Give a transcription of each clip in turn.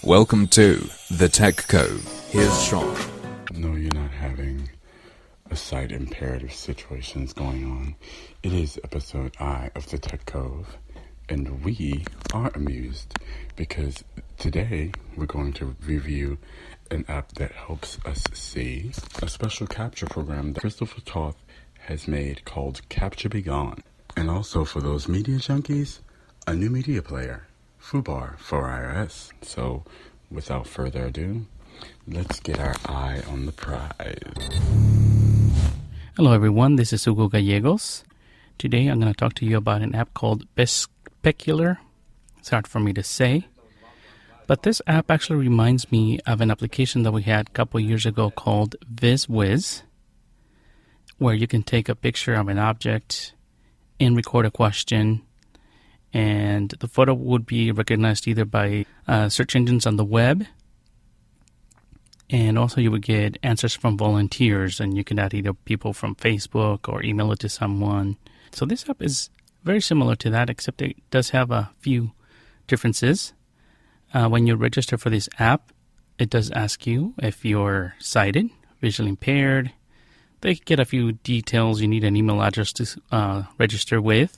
Welcome to TheTechCove. Here's Sean. No, you're not having a sight imperative situations going on. It is episode I of TheTechCove, and we are amused because today we're going to review an app that helps us see a special capture program that Christopher Toth has made called Captcha-B-Gone. And also for those media junkies, a new media player, Fubar for iOS. So without further ado, let's get our eye on the prize. Hello everyone, this is Hugo Gallegos. Today I'm going to talk to you about an app called Specular. It's hard for me to say. But this app actually reminds me of an application that we had a couple years ago called VizWiz, where you can take a picture of an object and record a question, and the photo would be recognized either by search engines on the web, and also you would get answers from volunteers, and you can add either people from Facebook or email it to someone. So this app is very similar to that, except it does have a few differences. When you register for this app, it does ask you if you're sighted, visually impaired. They get a few details. You need an email address to register with.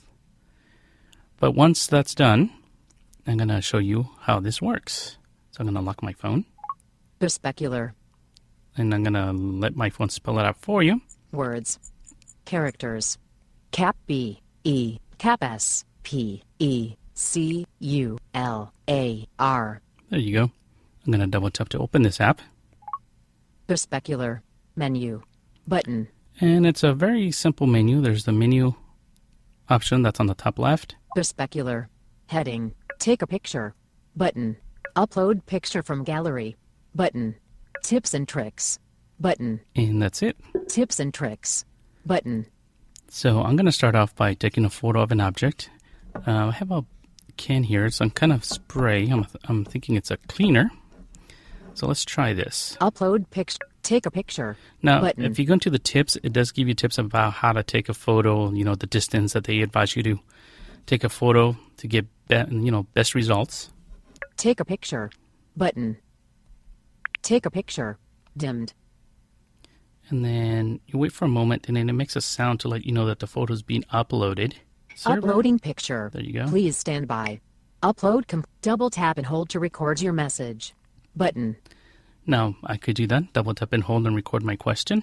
But once that's done, I'm going to show you how this works. So I'm going to lock my phone. Specular. And I'm going to let my phone spell it out for you. Words. Characters. Cap-B-E. Cap-S-P-E-C-U-L-A-R. There you go. I'm going to double tap to open this app. Specular. Menu. Button. And it's a very simple menu. There's the menu option that's on the top left. Specular. Heading. Take a picture. Button. Upload picture from gallery. Button. Tips and tricks. Button. And that's it. Tips and tricks. Button. So I'm going to start off by taking a photo of an object. I have a can here, some kind of spray. I'm thinking it's a cleaner. So let's try this. Upload picture. Take a picture. Now, Button. if you go into the tips, it does give you tips about how to take a photo, the distance that they advise you to take a photo to get best results. Take a picture. Button. Take a picture. Dimmed. And then you wait for a moment, and then it makes a sound to let you know that the photo is being uploaded. Server. Uploading picture. There you go. Please stand by. Upload. Double tap and hold to record your message. Button. Now, I could do that. Double tap and hold and record my question.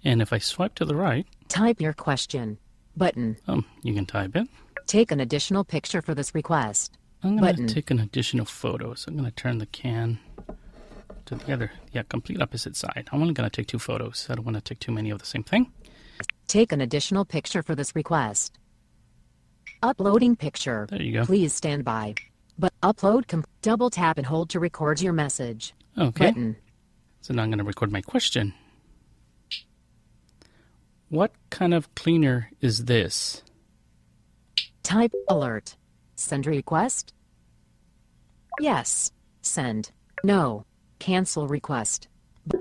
And if I swipe to the right... Type your question. Button. You can type it. Take an additional picture for this request. I'm going to take an additional photo. So I'm going to turn the can to the other, complete opposite side. I'm only going to take 2 photos. I don't want to take too many of the same thing. Take an additional picture for this request. Uploading picture. There you go. Please stand by. But upload. Double tap and hold to record your message. Okay. Button. So now I'm going to record my question. What kind of cleaner is this? Type alert. Send request. Yes. Send. No. Cancel request.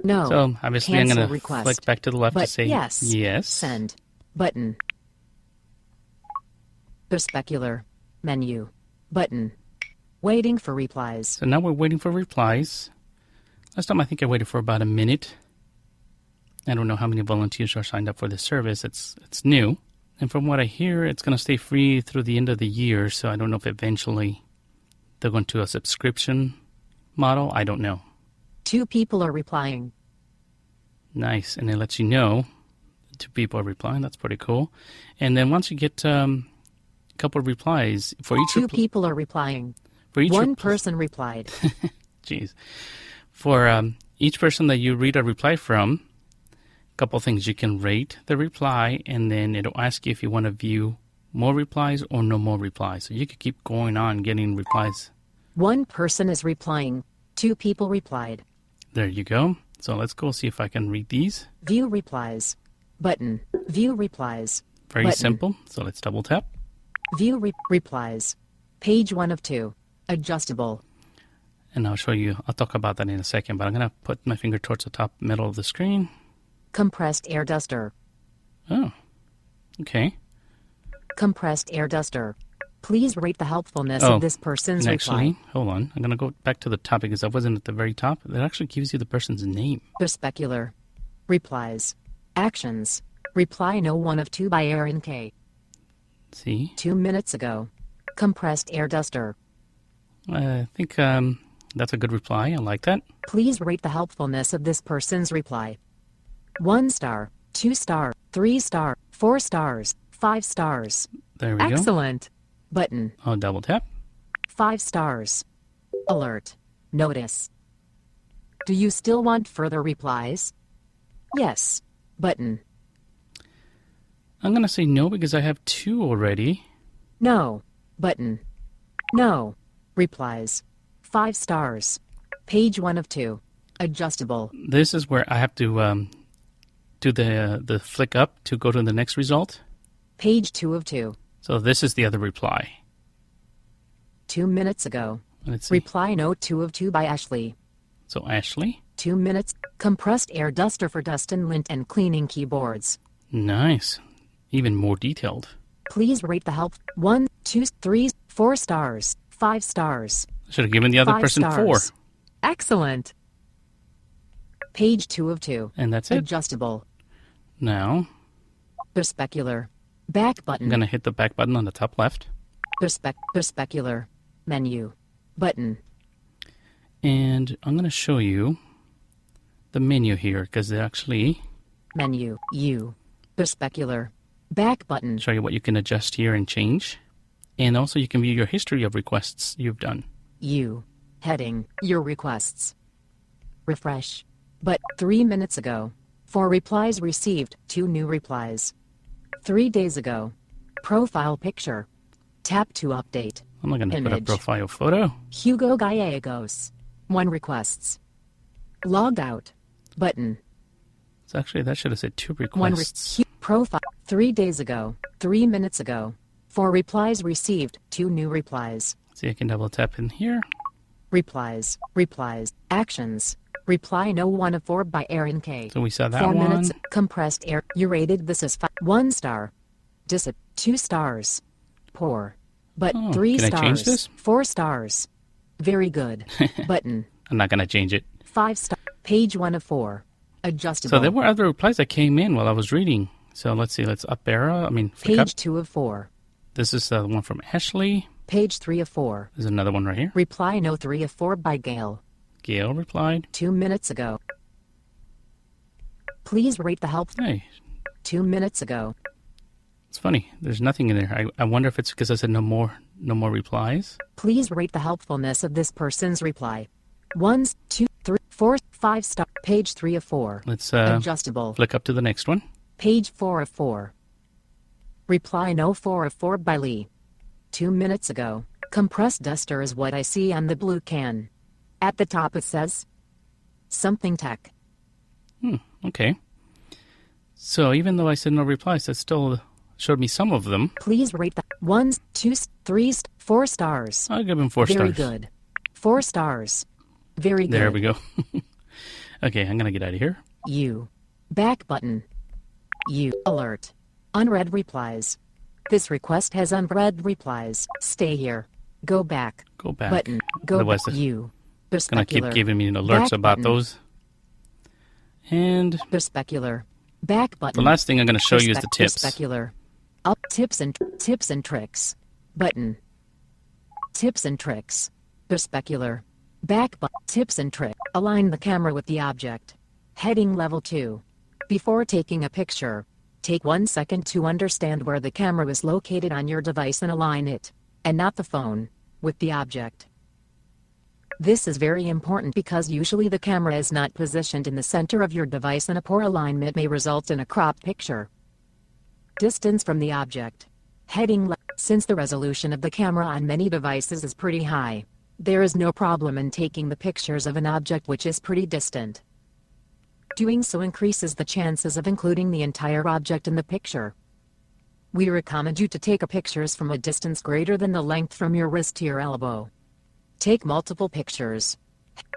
No. So obviously Cancel I'm going to request. flick back to the left But to say yes. Yes. Send. Button. Specular. Menu. Button. Waiting for replies. So now we're waiting for replies. Last time I think I waited for about a minute. I don't know how many volunteers are signed up for this service. It's new. And from what I hear, it's going to stay free through the end of the year. So I don't know if eventually they're going to a subscription model. I don't know. 2 people are replying. Nice. And it lets you know 2 people are replying. That's pretty cool. And then once you get a couple of replies for each 2 people are replying. for each 1 person replied. Jeez. For each person that you read a reply from, a couple of things. You can rate the reply, and then it'll ask you if you want to view more replies or no more replies. So you could keep going on getting replies. 1 person is replying. 2 people replied. There you go. So let's go see if I can read these. View replies. Button. View replies. Very Button. simple. So let's double tap. View replies. Page 1 of 2. Adjustable. And I'll show you. I'll talk about that in a second, but I'm going to put my finger towards the top middle of the screen. Compressed air duster. Oh, okay. Compressed air duster. Please rate the helpfulness Oh, of this person's and reply. actually, hold on. I'm going to go back to the top because I wasn't at the very top. It actually gives you the person's name. The specular. Replies. Actions. Reply no 1 of 2 by Aaron K. See? 2 minutes ago. Compressed air duster. I think that's a good reply. I like that. Please rate the helpfulness of this person's reply. 1 star, 2 star, 3 star, 4 stars, 5 stars. There we go. Excellent. Button. I'll double tap. 5 stars. Alert. Notice. Do you still want further replies? Yes. Button. I'm going to say no because I have 2 already. No. Button. No. Replies. 5 stars. Page 1 of 2. Adjustable. This is where I have to do the flick up to go to the next result. Page 2 of 2. So this is the other reply. 2 minutes ago. Let's see. Reply no 2 of 2 by Ashley. So Ashley. 2 minutes. Compressed air duster for dust and lint and cleaning keyboards. Nice. Even more detailed. Please rate the help. 1, 2, 3, 4 stars. 5 stars. Should have given the other 5 person stars. 4. Excellent. Page 2 of 2. And that's it. Adjustable. Now, Perspeccular. Back button. I'm going to hit the back button on the top left. Perspeccular. Menu. Button. And I'm going to show you the menu here because they actually Menu. U. Perspeccular. Back button. show you what you can adjust here and change. And also you can view your history of requests you've done. U. Heading. Your requests. Refresh. But 3 minutes ago. 4 replies received. 2 new replies. 3 days ago. Profile picture. Tap to update. I'm not going to put a Image. profile photo. Hugo Gallegos. 1 requests. Logged out. Button. So actually that should have said 2 1 requests. profile. 3 days ago. 3 minutes ago. 4 replies received. 2 new replies. See, I can double tap in here. Replies. Replies. Actions. Reply no 1 of 4 by Aaron K. So we saw that 4 one. minutes. Compressed air. You rated this as 1 star. 2 stars. Poor. But Oh, 3 can I stars. change this? 4 stars. Very good. Button. I'm not going to change it. 5 star. Page 1 of 4. Adjustable. So there were other replies that came in while I was reading. So let's see. Let's up arrow. Flick up. Page 2 of 4. This is the one from Ashley. Page 3 of 4. There's another one right here. Reply no 3 of 4 by Gail. Gail replied. 2 minutes ago. Please rate the help. Hey, 2 minutes ago. it's funny. There's nothing in there. I wonder if it's because I said no more replies. Please rate the helpfulness of this person's reply. 1, 2, 3, 4, 5 star. Page 3 of 4. Let's Adjustable. flick up to the next one. Page 4 of 4. Reply no 4 of 4 by Lee. 2 minutes ago. Compressed duster is what I see on the blue can. At the top it says something tech. Okay. So even though I said no replies, that still showed me some of them. Please rate the 1, 2, 3, 4 stars. I'll give him 4 Very stars. good. 4 stars. Very good. There we go. Okay, I'm going to get out of here. U. Back button. U. Alert. Unread replies. This request has unread replies. Stay here. Go back. Go back. Button. Go Otherwise, back. it's U. going to keep Perspeccular. giving me alerts Back about button. those. And Perspeccular. Back button. the last thing I'm going to show you is the tips. Perspeccular. Up tips and tricks. Button. Tips and tricks. Perspeccular. Back button. Tips and trick. Align the camera with the object. Heading level 2. Before taking a picture, take 1 second to understand where the camera is located on your device and align it, and not the phone, with the object. This is very important because usually the camera is not positioned in the center of your device and a poor alignment may result in a cropped picture. Distance from the object. Heading since the resolution of the camera on many devices is pretty high, there is no problem in taking the pictures of an object which is pretty distant. Doing so increases the chances of including the entire object in the picture. We recommend you to take pictures from a distance greater than the length from your wrist to your elbow. Take multiple pictures.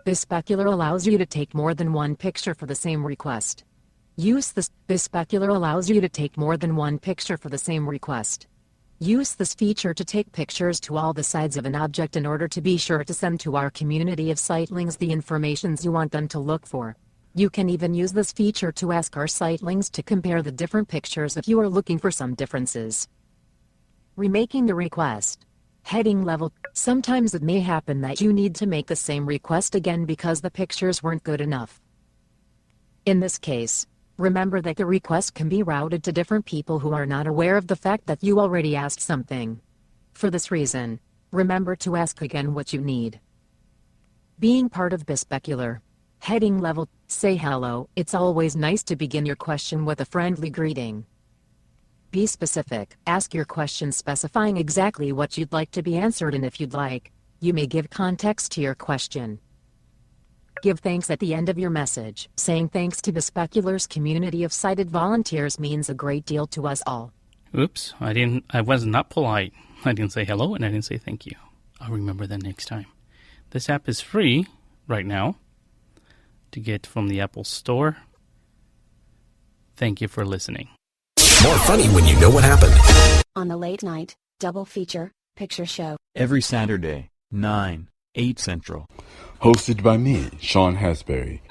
Bispecular allows you to take more than 1 picture for the same request. Use this. Bispecular allows you to take more than 1 picture for the same request. Use this feature to take pictures to all the sides of an object in order to be sure to send to our community of sightlings the information you want them to look for. You can even use this feature to ask our sightlings to compare the different pictures if you are looking for some differences. Remaking the request. Heading level. Sometimes it may happen that you need to make the same request again because the pictures weren't good enough. In this case, remember that the request can be routed to different people who are not aware of the fact that you already asked something. For this reason, remember to ask again what you need. Being part of Bespecular. Heading level. Say hello. It's always nice to begin your question with a friendly greeting. Be specific. Ask your question specifying exactly what you'd like to be answered, and if you'd like, you may give context to your question. Give thanks at the end of your message. Saying thanks to Bespecular's community of sighted volunteers means a great deal to us all. Oops, I was not polite. I didn't say hello and I didn't say thank you. I'll remember that next time. This app is free right now to get from the Apple Store. Thank you for listening. More funny when you know what happened. On the late night, double feature, picture show. Every Saturday, 9, 8 Central. Hosted by me, Sean Hasbury,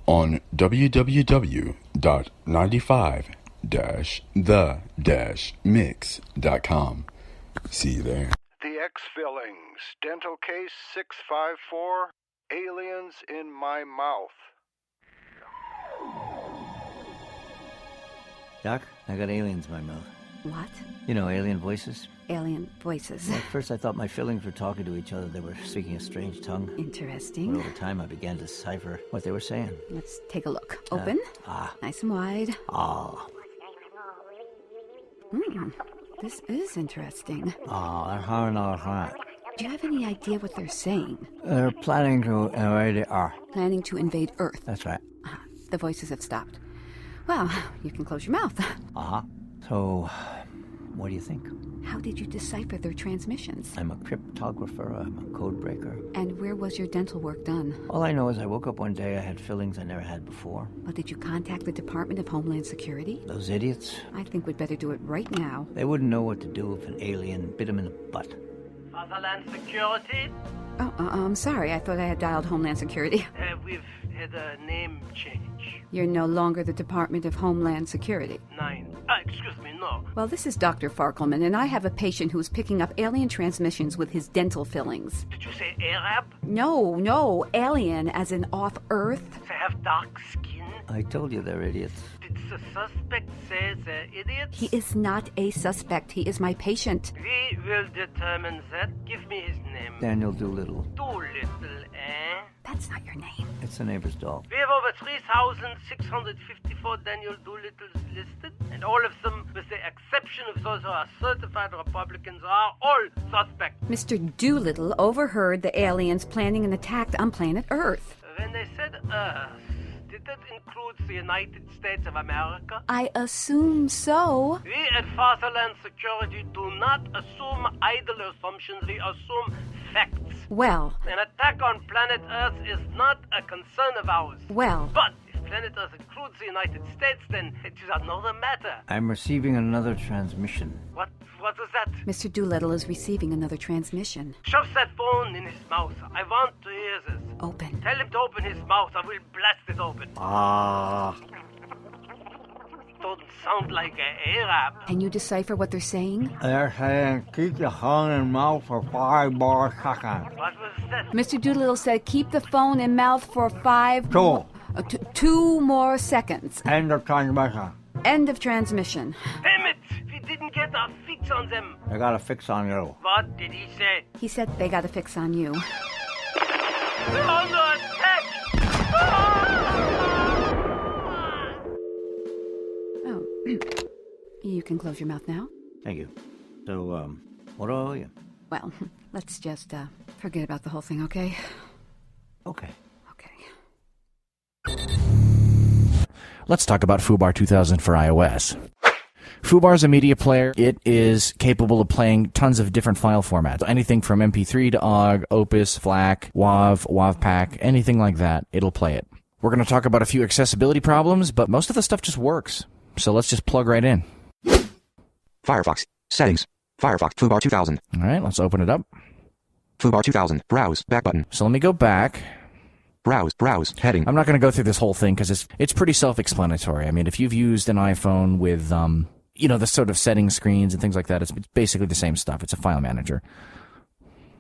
on www.95-the-mix.com. See you there. The X-Fillings, dental case 654, aliens in my mouth. Doc, I got aliens in my mouth. What? You know, alien voices. Alien voices. At first I thought my fillings were talking to each other. They were speaking a strange tongue. Interesting. But over time I began to decipher what they were saying. Let's take a look. Open. Nice and wide. This is interesting. They're hard all right. Do you have any idea what they're saying? They're planning to invade the Earth. Planning to invade Earth. That's right. The voices have stopped. Well, you can close your mouth. So, what do you think? How did you decipher their transmissions? I'm a cryptographer. I'm a code breaker. And where was your dental work done? All I know is I woke up one day, I had fillings I never had before. Well, did you contact the Department of Homeland Security? Those idiots? I think we'd better do it right now. They wouldn't know what to do if an alien bit them in the butt. Homeland Security? Oh, I'm sorry. I thought I had dialed Homeland Security. We've had a name change. You're no longer the Department of Homeland Security. 9. Excuse me, no. Well, this is Dr. Farkelman, and I have a patient who's picking up alien transmissions with his dental fillings. Did you say Arab? No, alien, as in off-Earth. They have dark skin? I told you they're idiots. Did the suspect say they're idiots? He is not a suspect. He is my patient. We will determine that. Give me his name. Daniel Doolittle. Doolittle, eh? That's not your name. It's the neighbor's dog. We have over 3,654 Daniel Doolittles listed, and all of them, with the exception of those who are certified Republicans, are all suspects. Mr. Doolittle overheard the aliens planning an attack on planet Earth. When they said Earth, did that include the United States of America? I assume so. We at Fatherland Security do not assume idle assumptions, we assume facts. Well. An attack on planet Earth is not a concern of ours. Well. But if planet Earth includes the United States, then it is another matter. I'm receiving another transmission. What was that? Mr. Doolittle is receiving another transmission. Shove that phone in his mouth. I want to hear this. Open. Tell him to open his mouth. I will blast it open. Don't sound like an Arab. Can you decipher what they're saying? They're saying keep your phone in mouth for 5 more seconds. What was that? Mr. Doolittle said keep the phone in mouth for 2 more seconds. End of transmission. End of transmission. Damn it! We didn't get a fix on them. I got a fix on you. What did he say? He said they got a fix on you. We're under attack! Oh. You can close your mouth now. Thank you. So, what do I owe you? Well, let's just forget about the whole thing, okay? Okay. Let's talk about FooBar 2000 for iOS. FooBar is a media player. It is capable of playing tons of different file formats. Anything from MP3 to OGG, Opus, FLAC, WAV, WAVPack, anything like that, it'll play it. We're going to talk about a few accessibility problems, but most of the stuff just works. So let's just plug right in. Firefox. Settings. Firefox. Foobar 2000. All right, let's open it up. Foobar 2000. Browse. Back button. So let me go back. Browse. Heading. I'm not going to go through this whole thing because it's pretty self-explanatory. I mean, if you've used an iPhone with, the sort of setting screens and things like that, it's basically the same stuff. It's a file manager.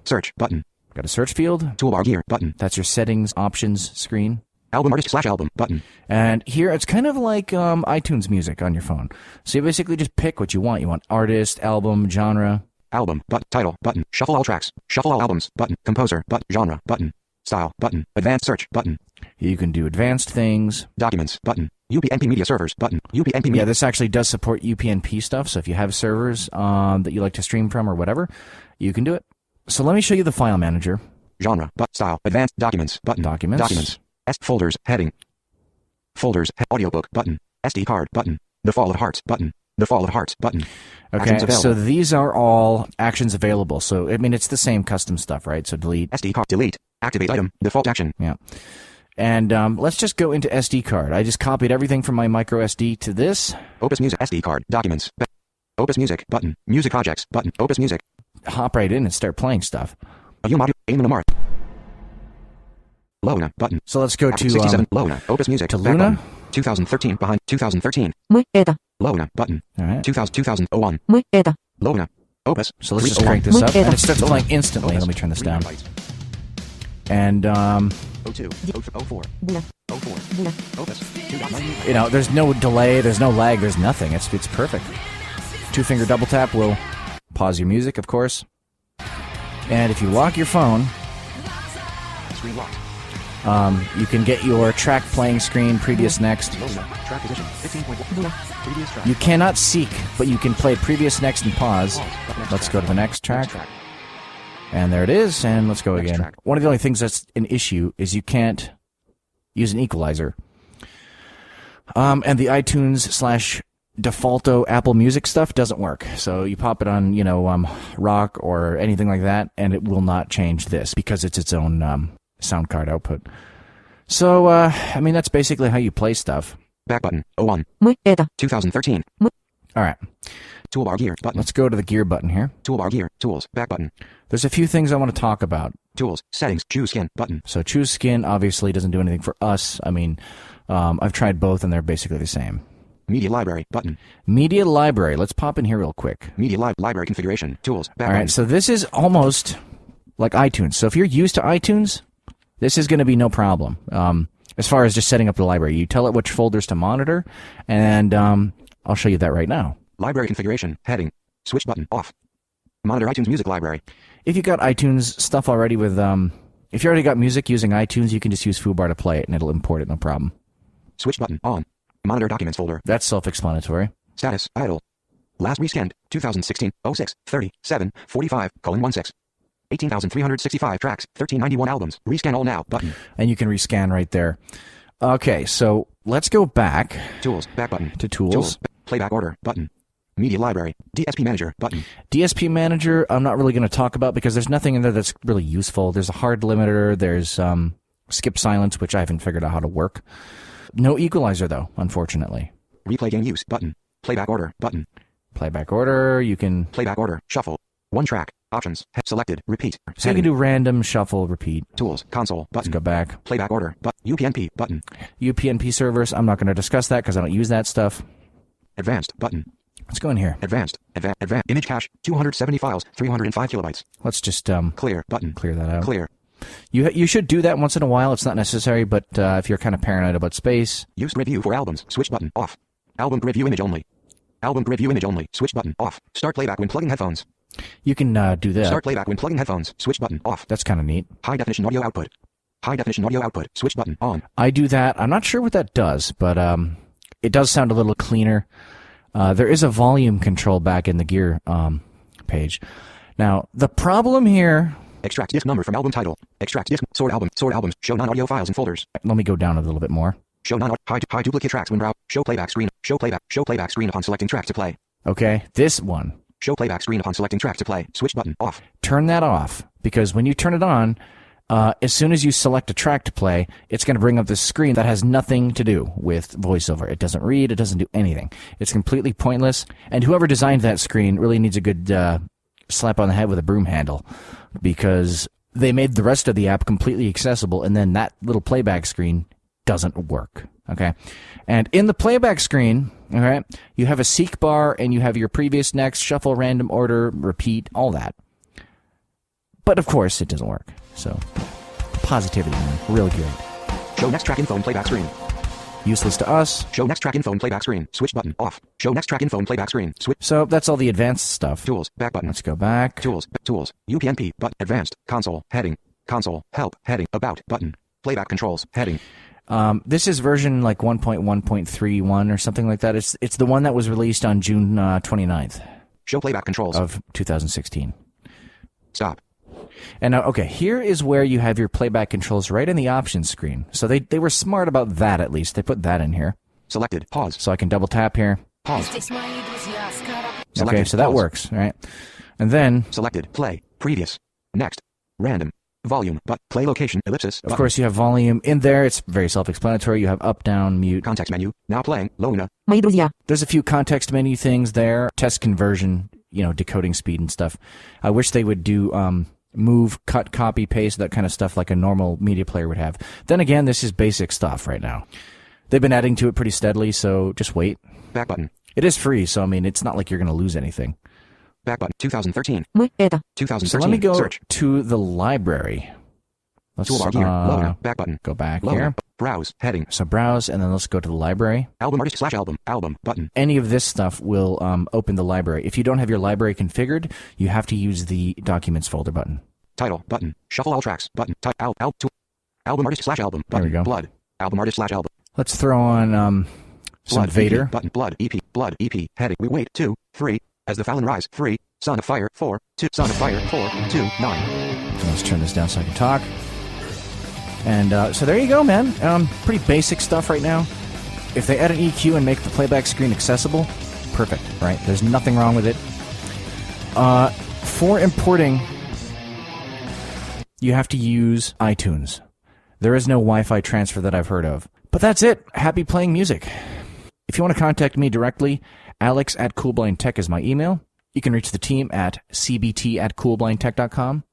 Search button. Got a search field. Toolbar gear button. That's your settings options screen. Album artist / album button. And here it's kind of like iTunes Music on your phone. So you basically just pick what you want. You want artist, album, genre. Album, title, button. Shuffle all tracks. Shuffle all albums, button. Composer, genre, button. Style, button. Advanced search, button. You can do advanced things. Documents, button. UPnP media servers, button. UPnP media. Yeah, this actually does support UPnP stuff. So if you have servers that you like to stream from or whatever, you can do it. So let me show you the file manager. Genre, style, advanced documents, button. Documents. Folders, heading. Folders, audiobook, button. SD card, button. The Fall of Hearts, button. The Fall of Hearts, button. Okay, so these are all actions available. So, I mean, it's the same custom stuff, right? So delete. SD card, delete. Activate item, default action. Yeah. And let's just go into SD card. I just copied everything from my micro SD to this. Opus Music, SD card, documents. Opus Music, button. Music projects, button. Opus Music. Hop right in and start playing stuff. Luna, button. So let's go to 67, Luna, Opus Music. To Luna. 2013, behind 2013. Luna, button. All right. 2001. Luna, Opus. So let's just crank this up, and it starts playing instantly. Let me turn this down. And 02, 04, 04, Opus. there's no delay, there's no lag, there's nothing. It's perfect. 2-finger double tap will pause your music, of course. And if you lock your phone, Screen locked. You can get your track playing screen, previous, next. Track position, 15.1. Previous track. You cannot seek, but you can play previous, next, and pause. Let's go to the next track. And there it is, and let's go again. One of the only things that's an issue is you can't use an equalizer. And the iTunes / defaulto Apple Music stuff doesn't work. So you pop it on, rock or anything like that, and it will not change this because it's its own sound card output. So, that's basically how you play stuff. Back button, 01. 2013. All right. Toolbar gear button. Let's go to the gear button here. Toolbar gear, tools, back button. There's a few things I want to talk about. Tools, settings, choose skin button. So choose skin obviously doesn't do anything for us. I've tried both and they're basically the same. Media library button. Media library. Let's pop in here real quick. Media library configuration, tools, back All right, button. so this is almost like iTunes. So if you're used to iTunes, this is going to be no problem. As far as just setting up the library, you tell it which folders to monitor, and I'll show you that right now. Library configuration, heading, switch button, off. Monitor iTunes music library. If you got iTunes stuff already with, if you already got music using iTunes, you can just use Foobar to play it, and it'll import it, no problem. Switch button, on. Monitor documents folder. That's self-explanatory. Status, idle. Last rescanned, 2016, 06, 37, 45:16. 18,365 tracks, 1,391 albums. Rescan all now button. And you can rescan right there. Okay, so let's go back. Tools, back button. To Tools. Playback order button. Media library, DSP manager button. DSP manager, I'm not really going to talk about because there's nothing in there that's really useful. There's a hard limiter. There's skip silence, which I haven't figured out how to work. No equalizer, though, unfortunately. Replay game use button. Playback order button. Playback order, you can... Playback order, shuffle. One track, options, selected, repeat. So you can do random, shuffle, repeat. Tools, console, button. Let's go back. Playback order, UPnP, button. UPnP servers, I'm not going to discuss that because I don't use that stuff. Advanced, button. Let's go in here. Advanced. Image cache, 270 files, 305 kilobytes. Let's just clear, button. Clear that out. Clear. You should do that once in a while. It's not necessary, but if you're kind of paranoid about space. Use grid view for albums. Switch button, off. Album grid view image only. Album grid view image only. Switch button, off. Start playback when plugging headphones. You can do that. Start playback when plugging headphones. Switch button, off. That's kind of neat. High definition audio output. High definition audio output. Switch button, on. I do that. I'm not sure what that does, but it does sound a little cleaner. There is a volume control back in the gear page. Now, the problem here... Extract disk number from album title. Extract disk. Sort albums. Show non-audio files and folders. Let me go down a little bit more. Show high duplicate tracks when browse. Show playback screen. Show playback screen upon selecting track to play. Okay, this one. Show playback screen upon selecting track to play. Switch button, off. Turn that off, because when you turn it on, As soon as you select a track to play, it's going to bring up this screen that has nothing to do with voiceover. It doesn't read, it doesn't do anything. It's completely pointless, and whoever designed that screen really needs a good slap on the head with a broom handle, because they made the rest of the app completely accessible, and then that little playback screen doesn't work. Okay, and in the playback screen, okay, you have a seek bar, and you have your previous, next, shuffle, random order, repeat, all that. But of course, it doesn't work. So, positivity, man. Real good. Show next track in phone playback screen. Useless to us. Show next track in phone playback screen. Switch button off. Show next track in phone playback screen. Switch. So that's all the advanced stuff. Tools. Back button. Let's go back. Tools. Tools. UPnP. But advanced. Console. Heading. Console. Help. Heading. About. Button. Playback controls. Heading. This is version like 1.1.31 or something like that. It's the one that was released on June 29th. Show playback controls. Of 2016. Stop. And now, okay, here is where you have your playback controls right in the options screen. So they were smart about that, at least. They put that in here. Selected. Pause. So I can double tap here. Pause. Selected, okay, so that pause. works, right? And then... Selected. Play. Previous. Next. Random. Volume. But play location. Ellipsis. Of course, you have volume in there. It's very self-explanatory. You have up, down, mute. Context menu. Now playing. Lona. There's a few context menu things there. Test conversion, decoding speed and stuff. I wish they would do... move, cut, copy, paste, that kind of stuff like a normal media player would have. Then again, this is basic stuff right now. They've been adding to it pretty steadily, so just wait. Back button. It is free, so I mean, it's not like you're going to lose anything. Back button. 2013. 2013. So let me go Search. to the library. Let's Toolbar here. Loader. Back button. Go back Loader. here. Browse. Heading. So browse, and then let's go to the library. Album artist / album. Album. Button. Any of this stuff will open the library. If you don't have your library configured, you have to use the Documents folder button. Title. Button. Shuffle all tracks. Button. Album artist / album. Button. There we go. Blood. Album artist / album. Let's throw on some Blood, Vader. EP, button. Blood. EP. Blood. EP. Heading. We wait. 2. 3. As the Fallon rise. 3. Son of Fire. 4. 2. Son of Fire. 4. 2. 9. Let's turn this down so I can talk. And so there you go, man. Pretty basic stuff right now. If they add an EQ and make the playback screen accessible, perfect, right? There's nothing wrong with it. For importing, you have to use iTunes. There is no Wi-Fi transfer that I've heard of. But that's it. Happy playing music. If you want to contact me directly, alex@coolblindtech is my email. You can reach the team at cbt@coolblindtech.com.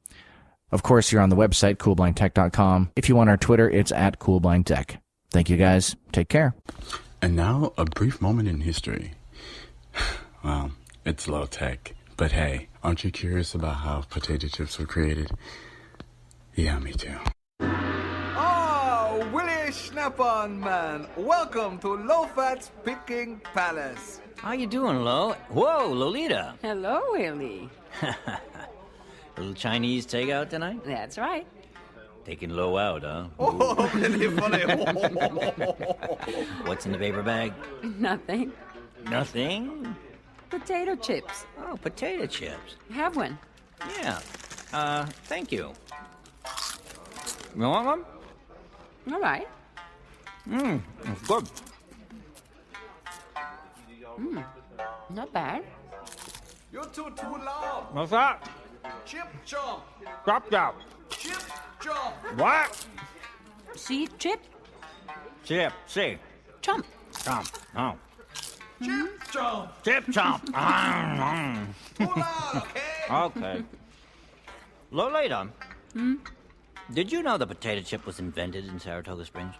Of course, you're on the website, coolblindtech.com. If you want our Twitter, it's @coolblindtech. Thank you, guys. Take care. And now, a brief moment in history. Well, it's low tech. But hey, aren't you curious about how potato chips were created? Yeah, me too. Oh, Willie Snap-on, man. Welcome to Low-Fat's Picking Palace. How you doing, Lo? Whoa, Lolita. Hello, Willie. Little Chinese takeout tonight? That's right. Taking Lo out, huh? Oh, really funny. What's in the paper bag? Nothing. Nothing? Potato chips. Oh, potato chips. Have one. Yeah. Thank you. You want one? All right. It's good. Not bad. You're too loud. What's that? Chip chomp. Drop down. Chip chomp. What? See, chip? Chip, see. Chomp. Chomp. Oh. Chip chomp. Chip chomp. Too loud, okay? Okay. Lolita. Did you know the potato chip was invented in Saratoga Springs?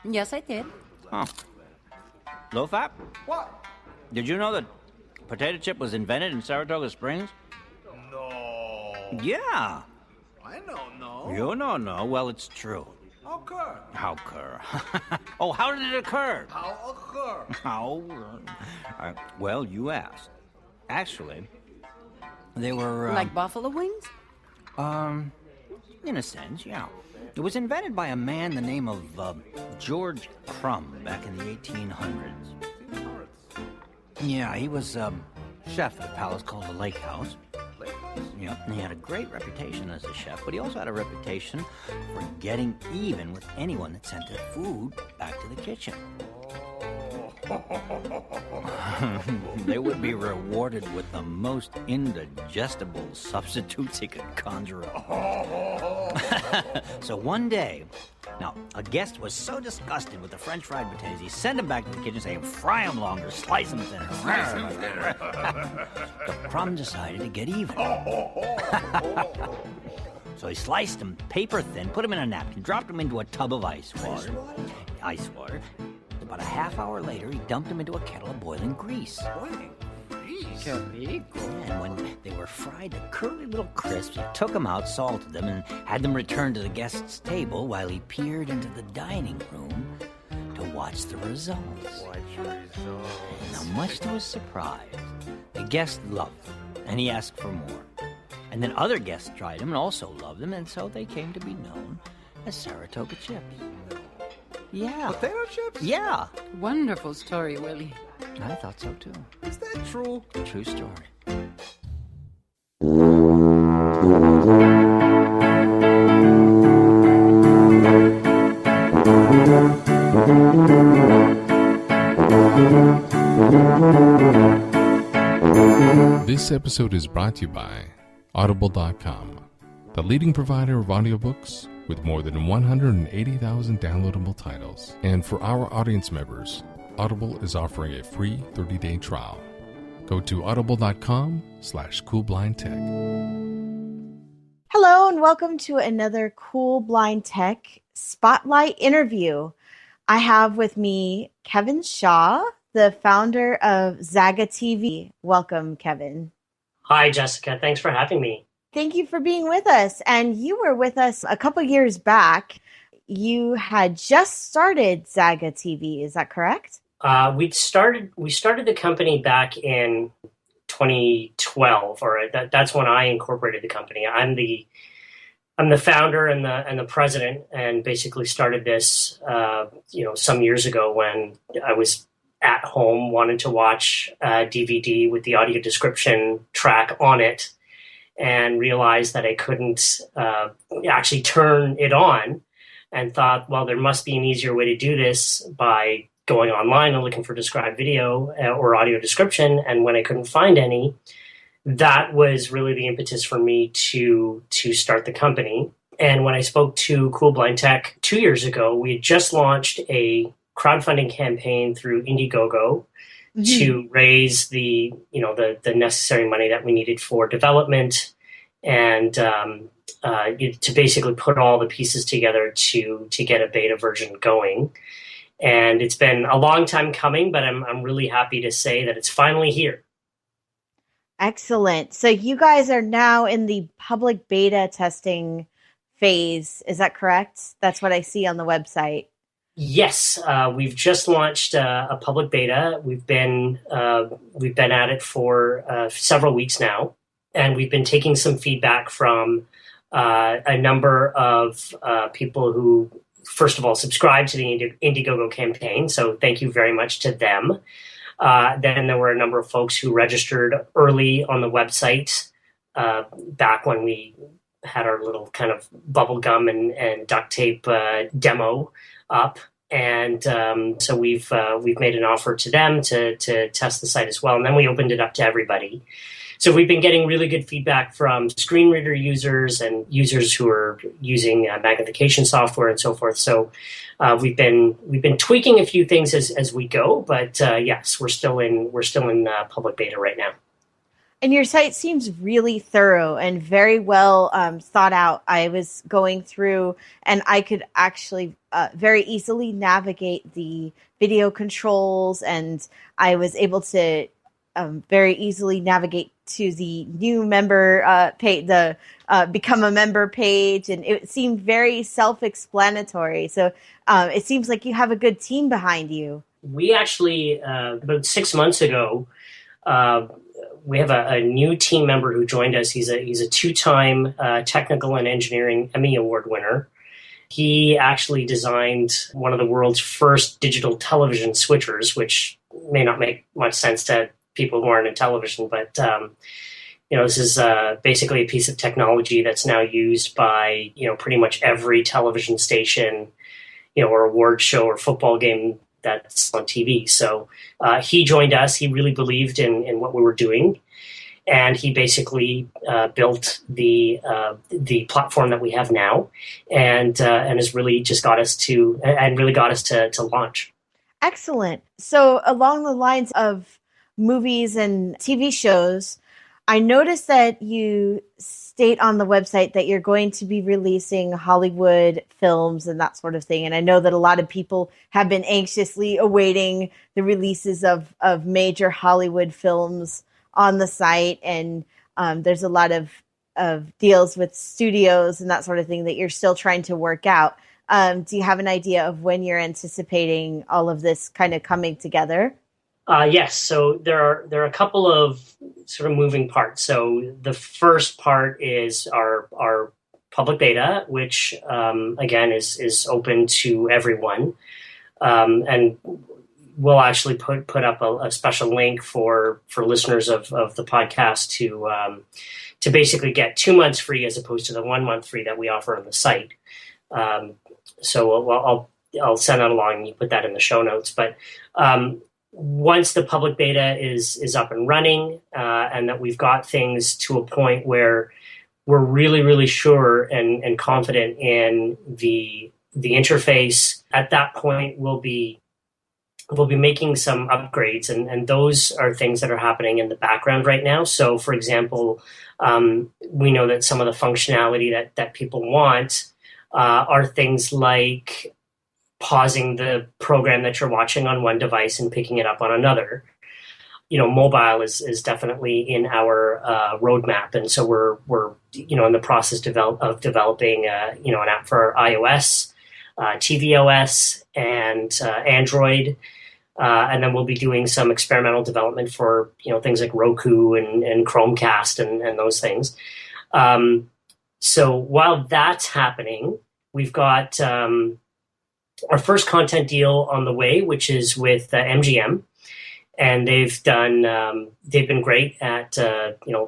Yes, I did. Oh. Low fat? What? Did you know that potato chip was invented in Saratoga Springs? No. Yeah. I don't know. You don't know. Well, it's true. How occur? How occur? Oh, how did it occur? How occur? How? Well, you asked. Actually, they were... Like buffalo wings? In a sense, yeah. It was invented by a man the name of George Crumb back in the 1800s. Yeah, he was chef at a palace called the Lake House. Yeah, and he had a great reputation as a chef, but he also had a reputation for getting even with anyone that sent their food back to the kitchen. They would be rewarded with the most indigestible substitutes he could conjure up. So one day, now, a guest was so disgusted with the French fried potatoes, he sent him back to the kitchen saying, fry them longer, slice them thinner. The Crumb decided to get even. So he sliced them paper thin, put them in a napkin, dropped them into a tub of ice water. About a half hour later, he dumped them into a kettle of boiling grease. And when they were fried to curly little crisps, he took them out, salted them, and had them returned to the guest's table while he peered into the dining room to watch the results. Now, much to his surprise, the guest loved them, and he asked for more. And then other guests tried them and also loved them, and so they came to be known as Saratoga chips. Yeah. Potato chips? Yeah. Wonderful story, Willie. I thought so too. Is that true? True story. This episode is brought to you by Audible.com, the leading provider of audiobooks with more than 180,000 downloadable titles. And for our audience members, Audible is offering a free 30-day trial. Go to audible.com/coolblindtech. Hello and welcome to another Cool Blind Tech Spotlight interview. I have with me Kevin Shaw, the founder of Zagget TV. Welcome, Kevin. Hi, Jessica. Thanks for having me. Thank you for being with us. And you were with us a couple years back. You had just started Zagget TV. Is that correct? We started the company back in 2012, or that's when I incorporated the company. I'm the founder and the president, and basically started this some years ago when I was at home, wanted to watch a DVD with the audio description track on it, and realized that I couldn't actually turn it on, and thought, well, there must be an easier way to do this by going online and looking for described video or audio description. And when I couldn't find any, that was really the impetus for me to start the company. And when I spoke to Cool Blind Tech 2 years ago, we had just launched a crowdfunding campaign through Indiegogo to raise the necessary money that we needed for development, and to basically put all the pieces together to get a beta version going. And it's been a long time coming, but I'm really happy to say that it's finally here. Excellent. So you guys are now in the public beta testing phase. Is that correct? That's what I see on the website. Yes, we've just launched a public beta. We've been at it for several weeks now, and we've been taking some feedback from a number of people who, first of all, subscribed to the Indiegogo campaign. So thank you very much to them. Then there were a number of folks who registered early on the website back when we had our little kind of bubble gum and duct tape demo up, and so we've made an offer to them to test the site as well, and then we opened it up to everybody. So we've been getting really good feedback from screen reader users and users who are using magnification software and so forth. So we've been tweaking a few things as we go, but yes, we're still in public beta right now. And your site seems really thorough and very well thought out. I was going through, and I could actually very easily navigate the video controls, and I was able to very easily navigate to the new member page, the become a member page, and it seemed very self-explanatory. So it seems like you have a good team behind you. We actually, about 6 months ago, we have a new team member who joined us. He's a two-time technical and engineering Emmy Award winner. He actually designed one of the world's first digital television switchers, which may not make much sense to people who aren't in television, but this is basically a piece of technology that's now used by pretty much every television station, or award show or football game that's on TV. So he joined us. He really believed in what we were doing, and he basically built the platform that we have now, and has really just got us to launch. Excellent. So along the lines of movies and TV shows, I noticed that you state on the website that you're going to be releasing Hollywood films and that sort of thing. And I know that a lot of people have been anxiously awaiting the releases of major Hollywood films on the site. And there's a lot of deals with studios and that sort of thing that you're still trying to work out. Do you have an idea of when you're anticipating all of this kind of coming together? Yes. So there are a couple of sort of moving parts. So the first part is our public beta, which again is open to everyone, and we'll actually put up a special link for listeners of the podcast to basically get 2 months free as opposed to the 1 month free that we offer on the site. So I'll send that along and you put that in the show notes. But once the public beta is up and running, and that we've got things to a point where we're really, really sure and confident in the interface, at that point we'll be making some upgrades, and those are things that are happening in the background right now. So, for example, we know that some of the functionality that people want are things like pausing the program that you're watching on one device and picking it up on another. Mobile is definitely in our roadmap, and so we're in the process of developing an app for iOS, tvOS, and Android, and then we'll be doing some experimental development for things like Roku and Chromecast and those things. So while that's happening, we've got our first content deal on the way, which is with MGM, and they've been great at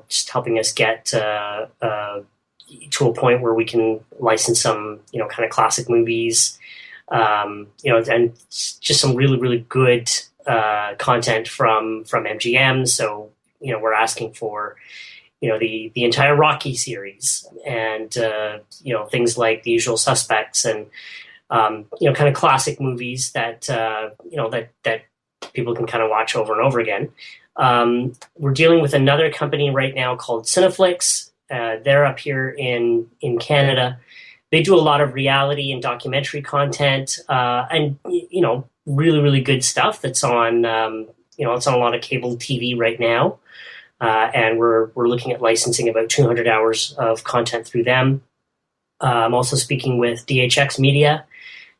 just helping us get to a point where we can license some kind of classic movies, and just some really, really good content from MGM. So we're asking for the entire Rocky series, and things like The Usual Suspects, and kind of classic movies that that people can kind of watch over and over again. We're dealing with another company right now called Cineflix. They're up here in Canada. They do a lot of reality and documentary content, and really, really good stuff that's on it's on a lot of cable TV right now. And we're looking at licensing about 200 hours of content through them. I'm also speaking with DHX Media.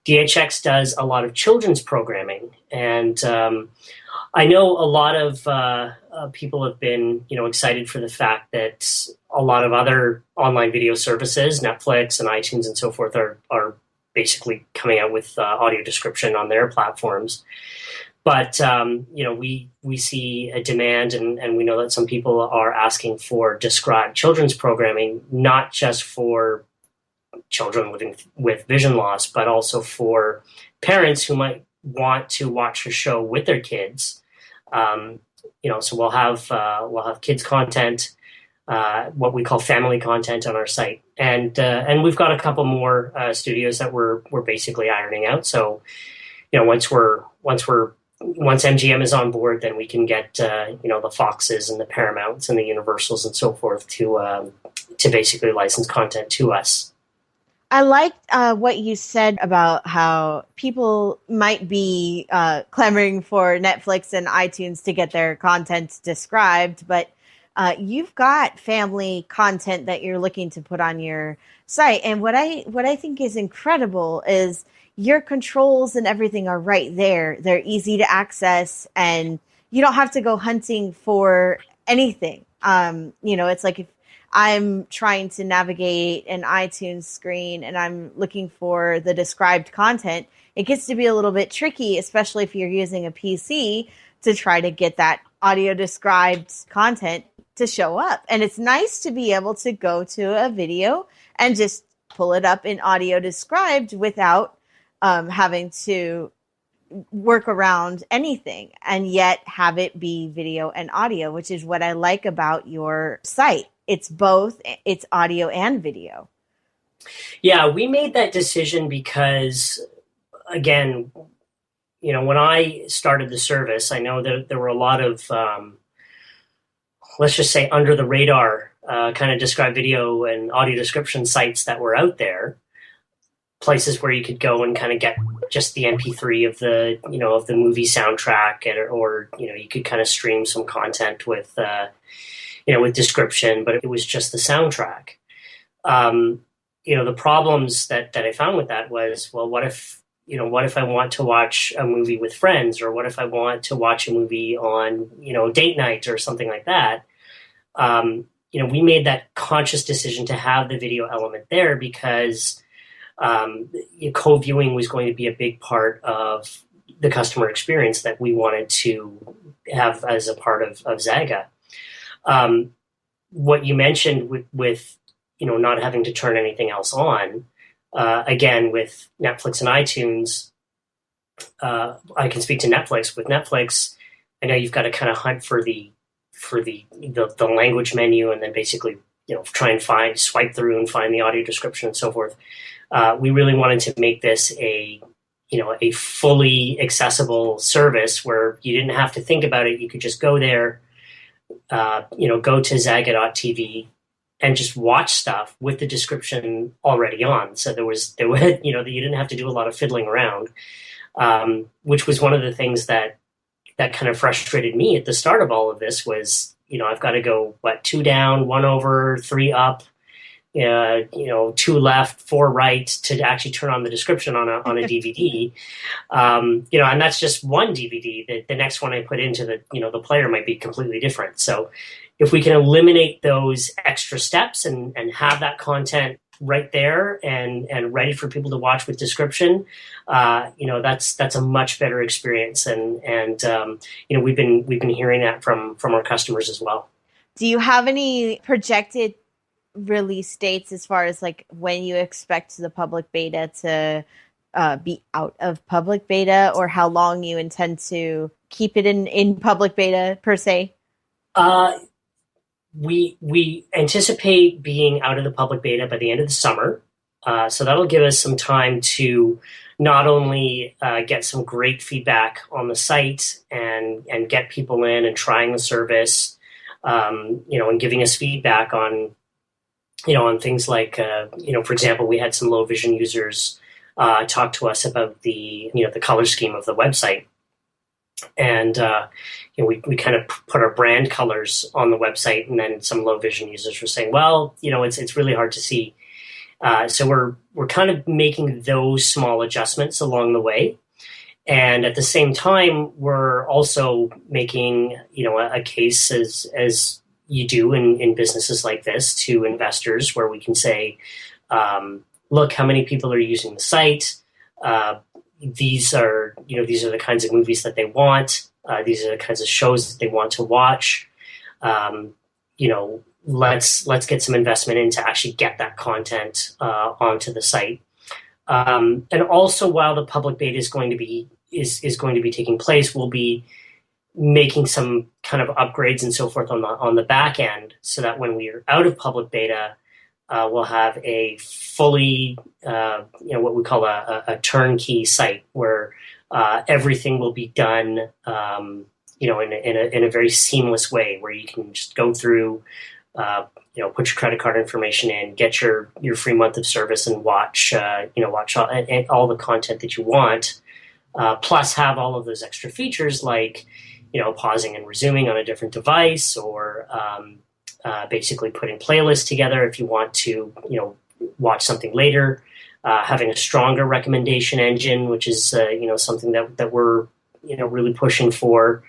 DHX does a lot of children's programming, and I know a lot of people have been excited for the fact that a lot of other online video services, Netflix and iTunes and so forth, are basically coming out with audio description on their platforms. But we see a demand, and we know that some people are asking for described children's programming, not just for children living with vision loss, but also for parents who might want to watch a show with their kids. So we'll have kids content, what we call family content on our site, and we've got a couple more studios that we're basically ironing out. So once MGM is on board, then we can get the Foxes and the Paramounts and the Universals and so forth to basically license content to us. I liked what you said about how people might be clamoring for Netflix and iTunes to get their content described, but you've got family content that you're looking to put on your site. And what I think is incredible is your controls and everything are right there. They're easy to access, and you don't have to go hunting for anything. It's like if I'm trying to navigate an iTunes screen and I'm looking for the described content, it gets to be a little bit tricky, especially if you're using a PC, to try to get that audio described content to show up. And it's nice to be able to go to a video and just pull it up in audio described without having to work around anything and yet have it be video and audio, which is what I like about your site. It's both, it's audio and video. Yeah, we made that decision because, again, when I started the service, I know that there were a lot of, let's just say, under the radar kind of describe video and audio description sites that were out there. Places where you could go and kind of get just the MP3 of the, of the movie soundtrack, or you could kind of stream some content with, with description, but it was just the soundtrack. The problems that I found with that was, well, what if I want to watch a movie with friends, or what if I want to watch a movie on, date night or something like that? We made that conscious decision to have the video element there because co-viewing was going to be a big part of the customer experience that we wanted to have as a part of Zagget. What you mentioned with not having to turn anything else on, again, with Netflix and iTunes, I can speak to Netflix. With Netflix, I know you've got to kind of hunt for the language menu, and then basically try and swipe through and find the audio description and so forth. We really wanted to make this a fully accessible service where you didn't have to think about it. You could just go there, go to Zagget.tv and just watch stuff with the description already on. So there was you didn't have to do a lot of fiddling around, which was one of the things that kind of frustrated me at the start of all of this was, I've got to go, 2 down, 1 over, 3 up, 2 left, 4 right to actually turn on the description on a DVD. And that's just one DVD. The next one I put into the player might be completely different. So if we can eliminate those extra steps and have that content right there and ready for people to watch with description, that's a much better experience. And we've been hearing that from our customers as well. Do you have any projected release dates as far as like when you expect the public beta to be out of public beta, or how long you intend to keep it in public beta per se? We anticipate being out of the public beta by the end of the summer. So that'll give us some time to not only get some great feedback on the site and get people in and trying the service, and giving us feedback on things like, for example, we had some low vision users talk to us about the color scheme of the website. And we kind of put our brand colors on the website, and then some low vision users were saying, well, it's really hard to see. So we're kind of making those small adjustments along the way. And at the same time, we're also making, a case as you do in businesses like this to investors, where we can say, look, how many people are using the site? These are the kinds of movies that they want. These are the kinds of shows that they want to watch. Let's get some investment in to actually get that content onto the site. And also, while the public beta is going to be taking place, we'll be making some kind of upgrades and so forth on the back end, so that when we are out of public beta, we'll have a fully, what we call a turnkey site where everything will be done, in a very seamless way, where you can just go through, put your credit card information in, get your free month of service, and watch all the content that you want. Plus, have all of those extra features like, pausing and resuming on a different device, or basically putting playlists together if you want to, watch something later. Having a stronger recommendation engine, which is something that we're really pushing for.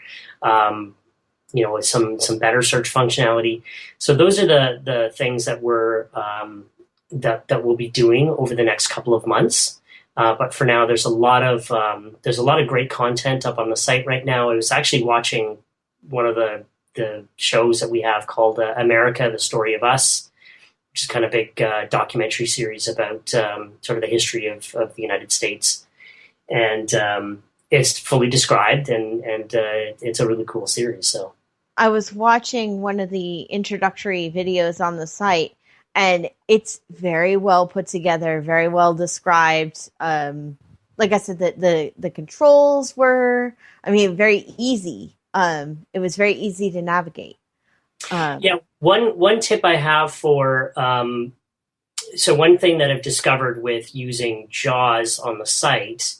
With some better search functionality. So those are the things that we're that we'll be doing over the next couple of months. But for now, there's a lot of great content up on the site right now. I was actually watching one of the shows that we have called America, the Story of Us, which is kind of a big documentary series about sort of the history of the United States. And it's fully described, and it's a really cool series. So I was watching one of the introductory videos on the site, and it's very well put together, very well described. Like I said, the controls were, very easy. It was very easy to navigate. One tip I have for so one thing that I've discovered with using JAWS on the site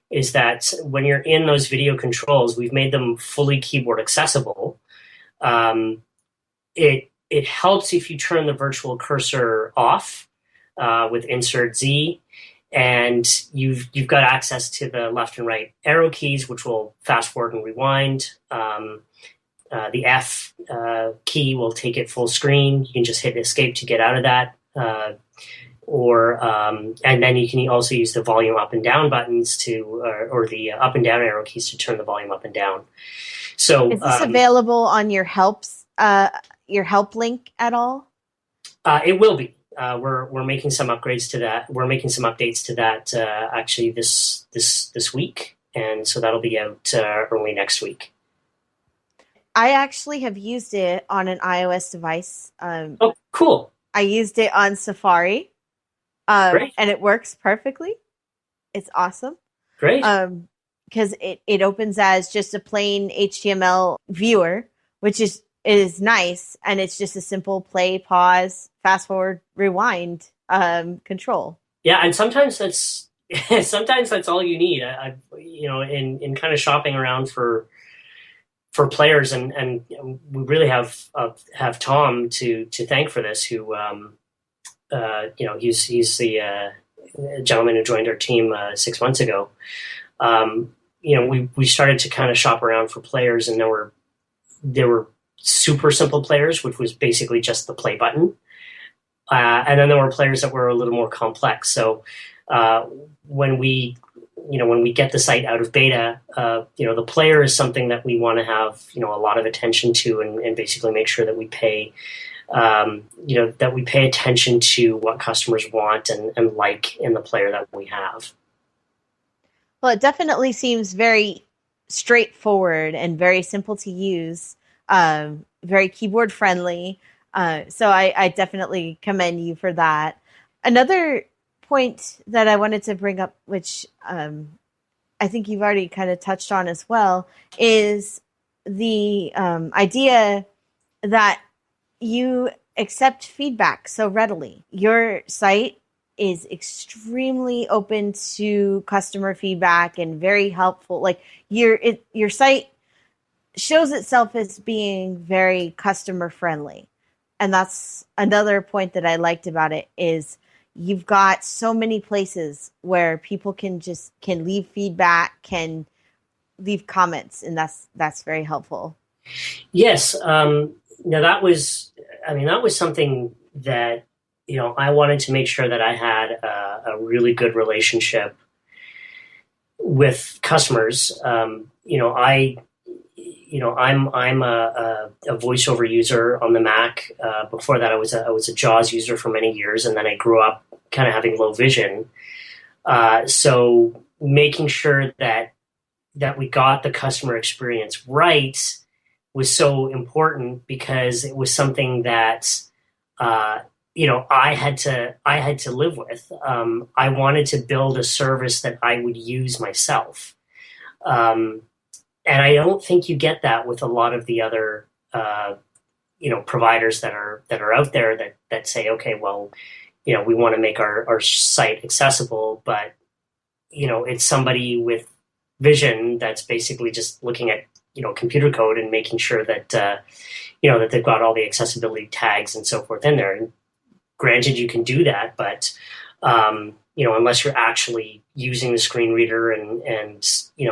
is that when you're in those video controls, we've made them fully keyboard accessible. It helps if you turn the virtual cursor off with Insert Z, and you've got access to the left and right arrow keys, which will fast forward and rewind. The F key will take it full screen. You can just hit Escape to get out of that. And then you can also use the volume up and down buttons or the up and down arrow keys to turn the volume up and down. So is this available on your help link at all? It will be. We're making some upgrades to that. We're making some updates to that actually this week, and so that'll be out early next week. I actually have used it on an iOS device. Oh, cool. I used it on Safari, and it works perfectly. It's awesome. Great. Because it opens as just a plain HTML viewer, which is nice, and it's just a simple play, pause, fast forward, rewind control. Yeah, and sometimes that's all you need. In kind of shopping around for players, and we really have Tom to thank for this, who he's the gentleman who joined our team 6 months ago. We started to kind of shop around for players, and there were super simple players, which was basically just the play button, and then there were players that were a little more complex. So when we get the site out of beta, the player is something that we want to have, a lot of attention to, and basically make sure that we pay, attention to what customers want and like in the player that we have. Well, it definitely seems very straightforward and very simple to use, very keyboard friendly. So I definitely commend you for that. Another point that I wanted to bring up, which I think you've already kind of touched on as well, is the idea that you accept feedback so readily. Your site is extremely open to customer feedback and very helpful. Like your site shows itself as being very customer friendly. And that's another point that I liked about it, is you've got so many places where people can leave feedback, can leave comments, and that's very helpful. Yes. Now that was something that, I wanted to make sure that I had a really good relationship with customers. I'm a voiceover user on the Mac. Before that, I was a JAWS user for many years, and then I grew up kind of having low vision. So making sure that we got the customer experience right was so important, because it was something that I had to live with. I wanted to build a service that I would use myself. And I don't think you get that with a lot of the other, providers that are out there that say, okay, well, we want to make our site accessible, but, it's somebody with vision that's basically just looking at, computer code and making sure that, that they've got all the accessibility tags and so forth in there. And granted, you can do that, but, unless you're actually using the screen reader and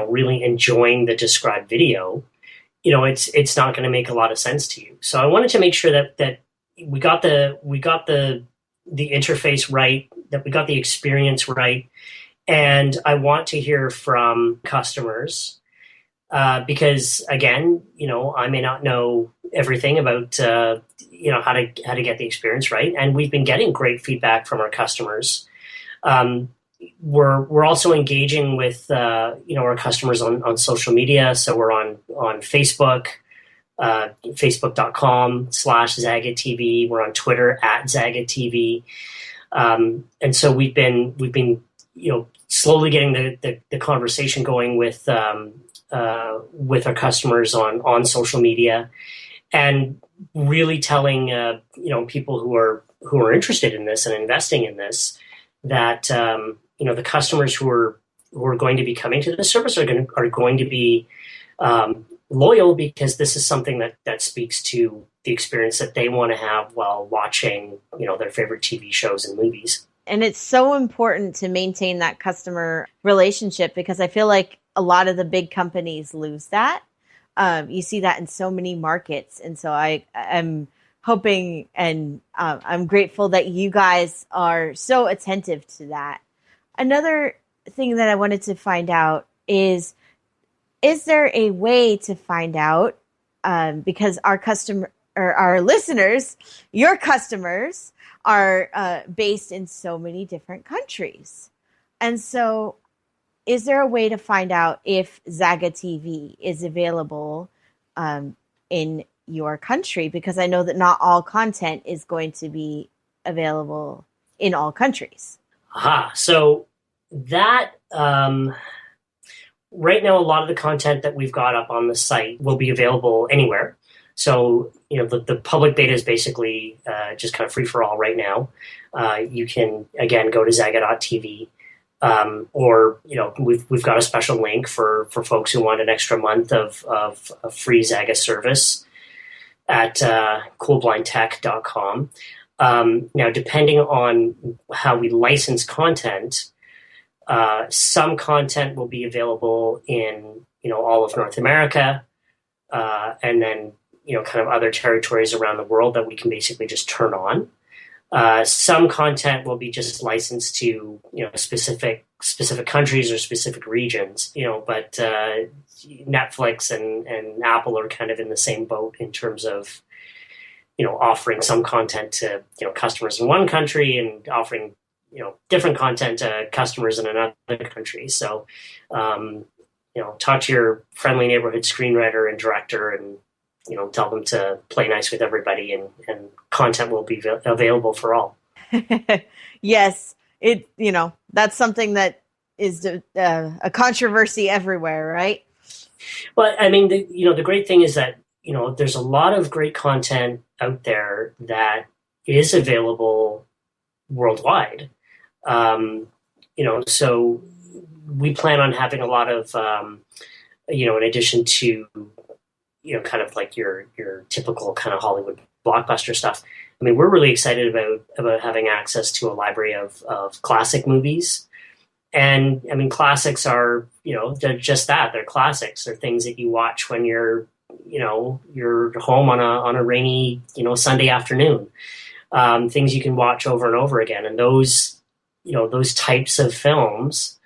really enjoying the described video, it's not going to make a lot of sense to you. So I wanted to make sure that we got the interface right, that we got the experience right, and I want to hear from customers because, again, I may not know everything about how to get the experience right, and we've been getting great feedback from our customers. we're also engaging with our customers on social media. So we're on Facebook, facebook.com/Zagget TV. We're on Twitter @Zagget TV. And so we've been slowly getting the conversation going with our customers on social media, and really telling people who are interested in this and investing in this that the customers who are going to be coming to the service are going to be loyal, because this is something that speaks to the experience that they want to have while watching their favorite TV shows and movies. And it's so important to maintain that customer relationship, because I feel like a lot of the big companies lose that. You see that in so many markets. And so I'm hoping and I'm grateful that you guys are so attentive to that. Another thing that I wanted to find out is there a way to find out, because our listeners, your customers, are based in so many different countries. And so is there a way to find out if Zagget TV is available in your country? Because I know that not all content is going to be available in all countries. So that right now, a lot of the content that we've got up on the site will be available anywhere. So, the public beta is basically just kind of free for all right now. You can, again, go to Zagget.tv, or, we've got a special link for folks who want an extra month of free Zagget service at coolblindtech.com. Now, depending on how we license content, some content will be available in, all of North America, and then, kind of other territories around the world that we can basically just turn on. Some content will be just licensed to, specific countries or specific regions, but Netflix and Apple are kind of in the same boat in terms of, offering some content to, customers in one country and offering, different content to customers in another country. So, talk to your friendly neighborhood screenwriter and director and, tell them to play nice with everybody, and content will be available for all. Yes. That's something that is a controversy everywhere, right? Well, I mean, the great thing is that, there's a lot of great content out there that is available worldwide. So we plan on having a lot of, in addition to, kind of like your typical kind of Hollywood blockbuster stuff. I mean, we're really excited about having access to a library of classic movies. And I mean, classics are, they're just that. They're classics. They're things that you watch when you're home on a rainy, Sunday afternoon. Things you can watch over and over again. And those types of films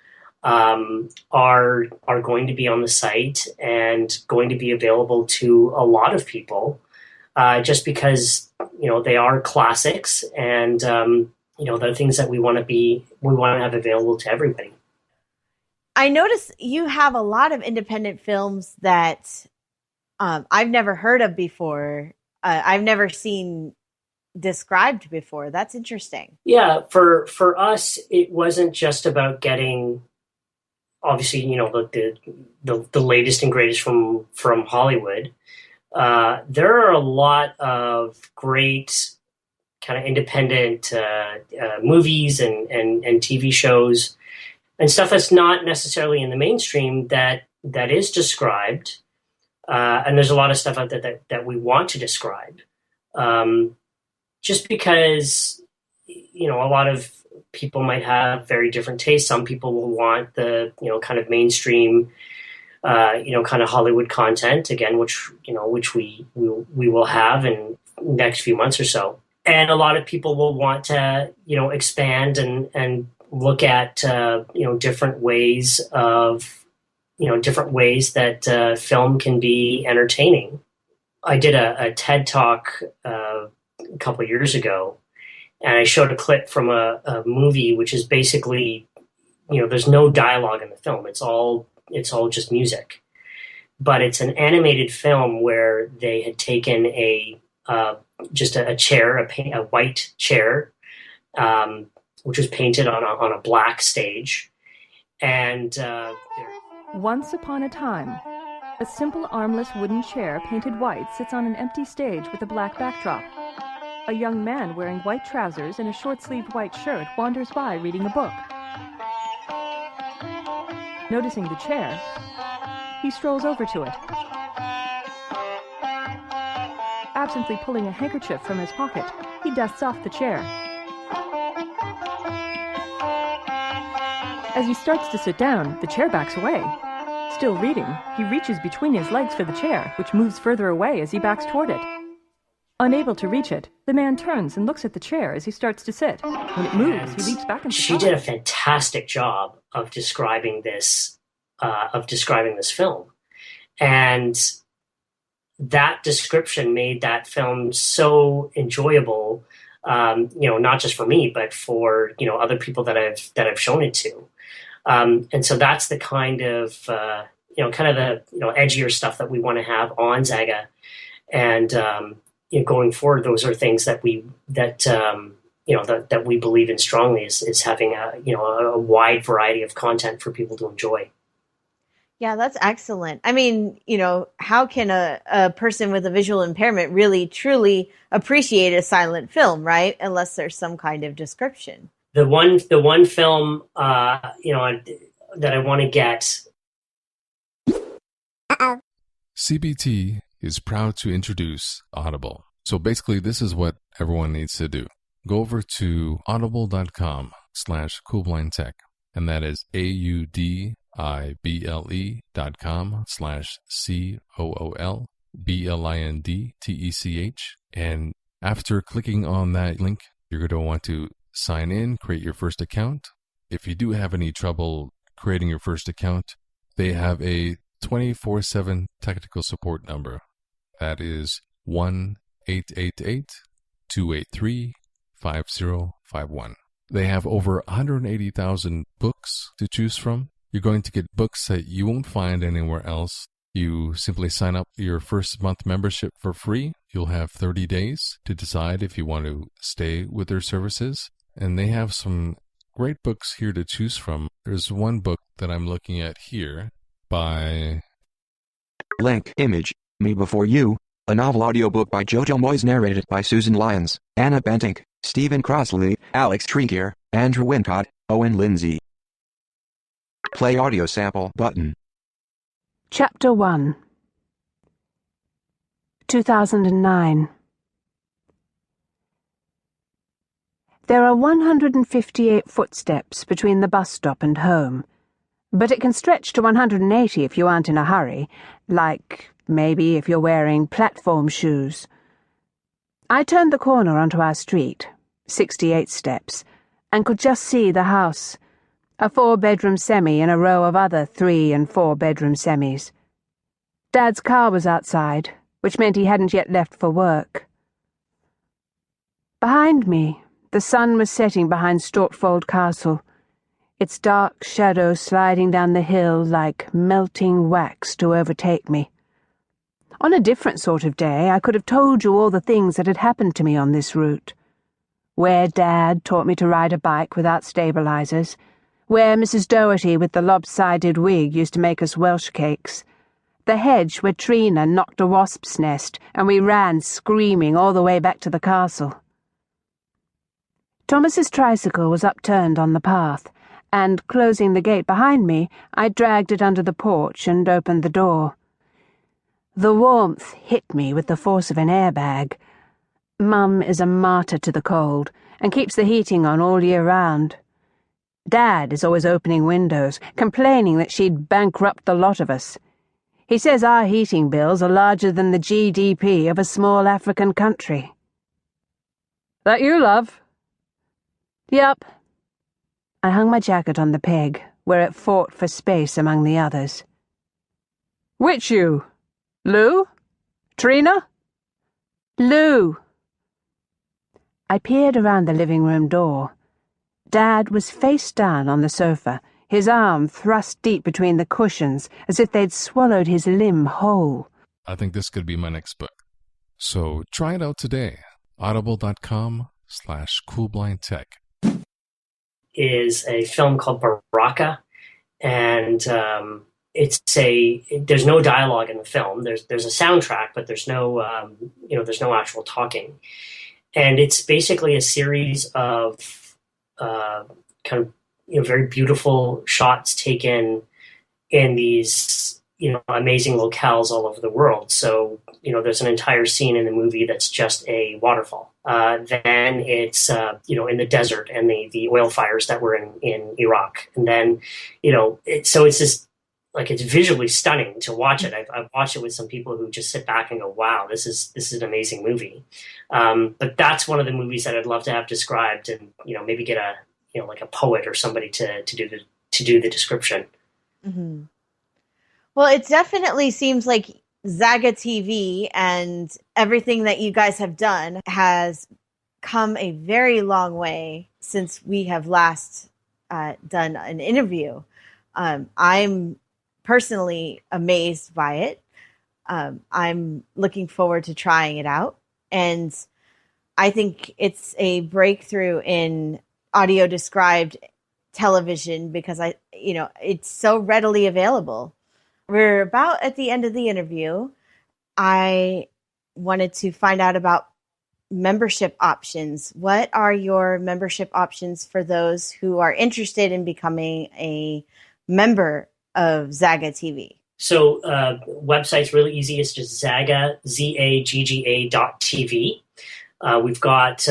are going to be on the site and going to be available to a lot of people, just because they are classics, and they're things that we want to have available to everybody. I notice you have a lot of independent films that I've never heard of before. I've never seen described before. That's interesting. Yeah, for us, it wasn't just about getting, obviously, the latest and greatest from Hollywood. There are a lot of great kind of independent movies and TV shows and stuff that's not necessarily in the mainstream that is described. And there's a lot of stuff out there that we want to describe. Just because, a lot of people might have very different tastes. Some people will want the, kind of mainstream, kind of Hollywood content, again, which we will have in the next few months or so. And a lot of people will want to, expand and look at, different ways that film can be entertaining. I did a TED Talk a couple of years ago, and I showed a clip from a movie, which is basically, there's no dialogue in the film. It's all just music. But it's an animated film where they had taken just a chair, a white chair, which was painted on a black stage. And once upon a time, a simple armless wooden chair painted white sits on an empty stage with a black backdrop. A young man wearing white trousers and a short-sleeved white shirt wanders by reading a book. Noticing the chair, he strolls over to it. Absently pulling a handkerchief from his pocket, he dusts off the chair. As he starts to sit down, the chair backs away. Still reading, he reaches between his legs for the chair, which moves further away as he backs toward it. Unable to reach it, the man turns and looks at the chair as he starts to sit. When it moves, he leaps back into She did a fantastic job of describing this film. And that description made that film so enjoyable, not just for me, but for, other people that I've shown it to. And so that's the kind of the edgier stuff that we want to have on Zagget. And, going forward, those are things that we believe in strongly is having a wide variety of content for people to enjoy. Yeah, that's excellent. I mean, how can a person with a visual impairment really, truly appreciate a silent film, right? Unless there's some kind of description. The one film, that I want to get. CBT is proud to introduce Audible. So basically, this is what everyone needs to do. Go over to audible.com/coolblindtech, and that is audible.com/COOLBLINDTECH. And after clicking on that link, you're going to want to sign in, create your first account. If you do have any trouble creating your first account, they have a 24/7 technical support number. That is 1-888-283-5051. They have over 180,000 books to choose from. You're going to get books that you won't find anywhere else. You simply sign up your first month membership for free. You'll have 30 days to decide if you want to stay with their services. And they have some great books here to choose from. There's one book that I'm looking at here by... Link image, Me Before You, a novel audiobook by Jojo Moyes narrated by Susan Lyons, Anna Bentinck, Stephen Crossley, Alex Tregear, Andrew Wincott, Owen Lindsay. Play audio sample button. Chapter 1 2009. There are 158 footsteps between the bus stop and home, but it can stretch to 180 if you aren't in a hurry, like maybe if you're wearing platform shoes. I turned the corner onto our street, 68 steps, and could just see the house, a 4-bedroom semi in a row of other 3- and 4-bedroom semis. Dad's car was outside, which meant he hadn't yet left for work. Behind me, the sun was setting behind Stortfold Castle, its dark shadow sliding down the hill like melting wax to overtake me. On a different sort of day, I could have told you all the things that had happened to me on this route. Where Dad taught me to ride a bike without stabilizers, where Mrs. Doherty with the lopsided wig used to make us Welsh cakes, the hedge where Trina knocked a wasp's nest and we ran screaming all the way back to the castle. Thomas's tricycle was upturned on the path, and, closing the gate behind me, I dragged it under the porch and opened the door. The warmth hit me with the force of an airbag. Mum is a martyr to the cold and keeps the heating on all year round. Dad is always opening windows, complaining that she'd bankrupt the lot of us. He says our heating bills are larger than the GDP of a small African country. "That you, love?" "Yup." I hung my jacket on the peg, where it fought for space among the others. "Which you? Lou? Trina?" "Lou." I peered around the living room door. Dad was face down on the sofa, his arm thrust deep between the cushions as if they'd swallowed his limb whole. I think this could be my next book. So try it out today. Audible.com/coolblindtech. Is a film called Baraka, and there's no dialogue in the film. There's a soundtrack, but there's no there's no actual talking, and it's basically a series of very beautiful shots taken in these amazing locales all over the world. So there's an entire scene in the movie that's just a waterfall. Then it's in the desert and the oil fires that were in Iraq, and then it's just like, it's visually stunning to watch it. I've watched it with some people who just sit back and go, "Wow, this is an amazing movie." But that's one of the movies that I'd love to have described, and maybe get a like a poet or somebody to do the description. Mm-hmm. Well, it definitely seems like Zagget TV and everything that you guys have done has come a very long way since we have last done an interview. I'm personally amazed by it. I'm looking forward to trying it out. And I think it's a breakthrough in audio described television because it's so readily available. We're about at the end of the interview. I wanted to find out about membership options. What are your membership options for those who are interested in becoming a member of Zagget TV? So website's really easy. It's just Zagga, ZAGGA.tv. We've got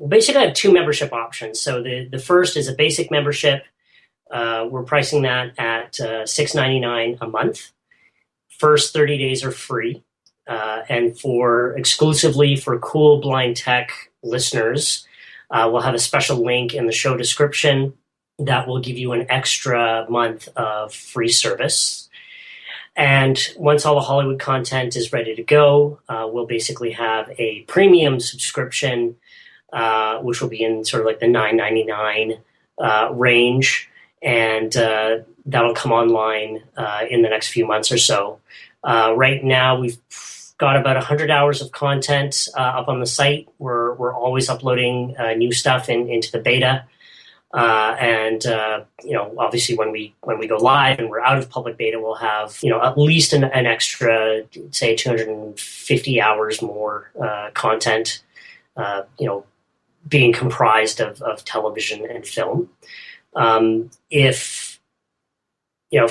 basically have two membership options. So the first is a basic membership. We're pricing that at $6.99 a month. First 30 days are free. And exclusively for Cool Blind Tech listeners, we'll have a special link in the show description that will give you an extra month of free service. And once all the Hollywood content is ready to go, we'll basically have a premium subscription, which will be in sort of like the $9.99 range. And that'll come online in the next few months or so. Right now, we've got about 100 hours of content up on the site. We're always uploading new stuff into the beta. Obviously when we go live and we're out of public beta, we'll have, at least an extra, say 250 hours more content, being comprised of television and film. If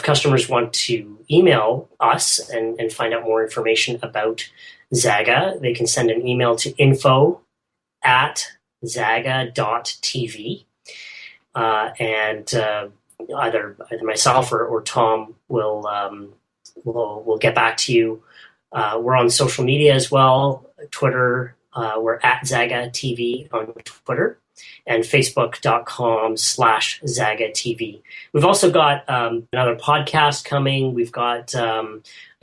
customers want to email us and find out more information about Zagga, they can send an email to info@zagga.tv. And either myself or Tom will get back to you. We're on social media as well. Twitter, we're at Zagga TV on Twitter, and Facebook.com/Zagga TV. We've also got another podcast coming. We've got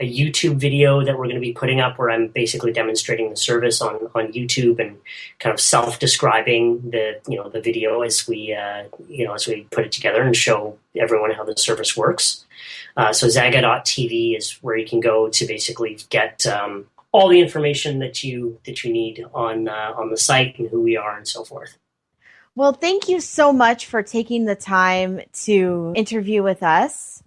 a YouTube video that we're going to be putting up where I'm basically demonstrating the service on YouTube and kind of self-describing the video as we put it together and show everyone how the service works. So Zagga.tv is where you can go to basically get all the information that you need on the site and who we are and so forth. Well, thank you so much for taking the time to interview with us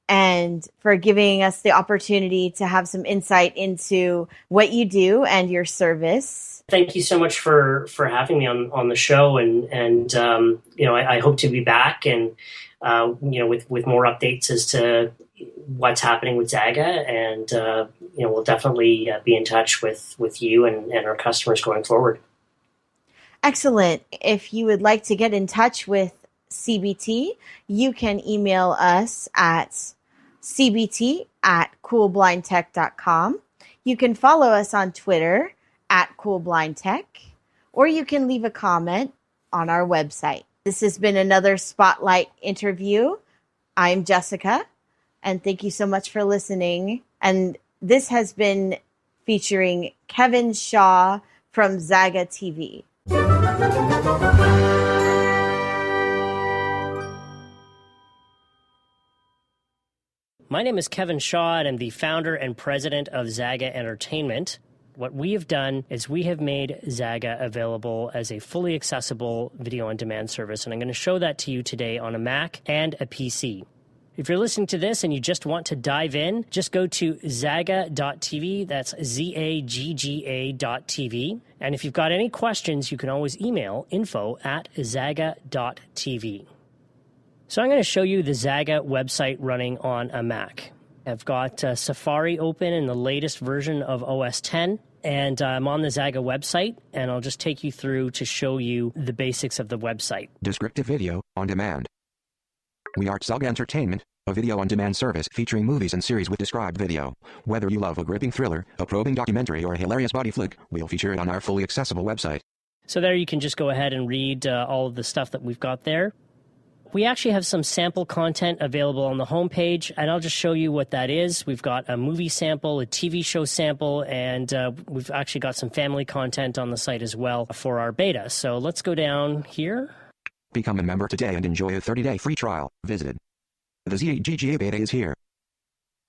and for giving us the opportunity to have some insight into what you do and your service. Thank you so much for having me on the show, and I hope to be back and with more updates as to what's happening with Zagga, and we'll definitely be in touch with you and our customers going forward. Excellent. If you would like to get in touch with CBT, you can email us at cbt@coolblindtech.com. You can follow us on Twitter @coolblindtech, or you can leave a comment on our website. This has been another Spotlight interview. I'm Jessica, and thank you so much for listening. And this has been featuring Kevin Shaw from Zagget TV. My name is Kevin Shaw, and I'm the founder and president of Zagget Entertainment. What we have done is we have made Zagget available as a fully accessible video-on-demand service, and I'm going to show that to you today on a Mac and a PC. If you're listening to this and you just want to dive in, just go to Zagget.tv. That's Zagga.tv. And if you've got any questions, you can always email info@Zagget.tv. So I'm going to show you the Zagget website running on a Mac. I've got Safari open in the latest version of OS X, and I'm on the Zagget website, and I'll just take you through to show you the basics of the website. Descriptive video on demand. We are Zagget Entertainment, a video-on-demand service featuring movies and series with described video. Whether you love a gripping thriller, a probing documentary, or a hilarious body flick, we'll feature it on our fully accessible website. So there you can just go ahead and read all of the stuff that we've got there. We actually have some sample content available on the homepage, and I'll just show you what that is. We've got a movie sample, a TV show sample, and we've actually got some family content on the site as well for our beta. So let's go down here. Become a member today and enjoy a 30-day free trial. Visited. The Zagget beta is here.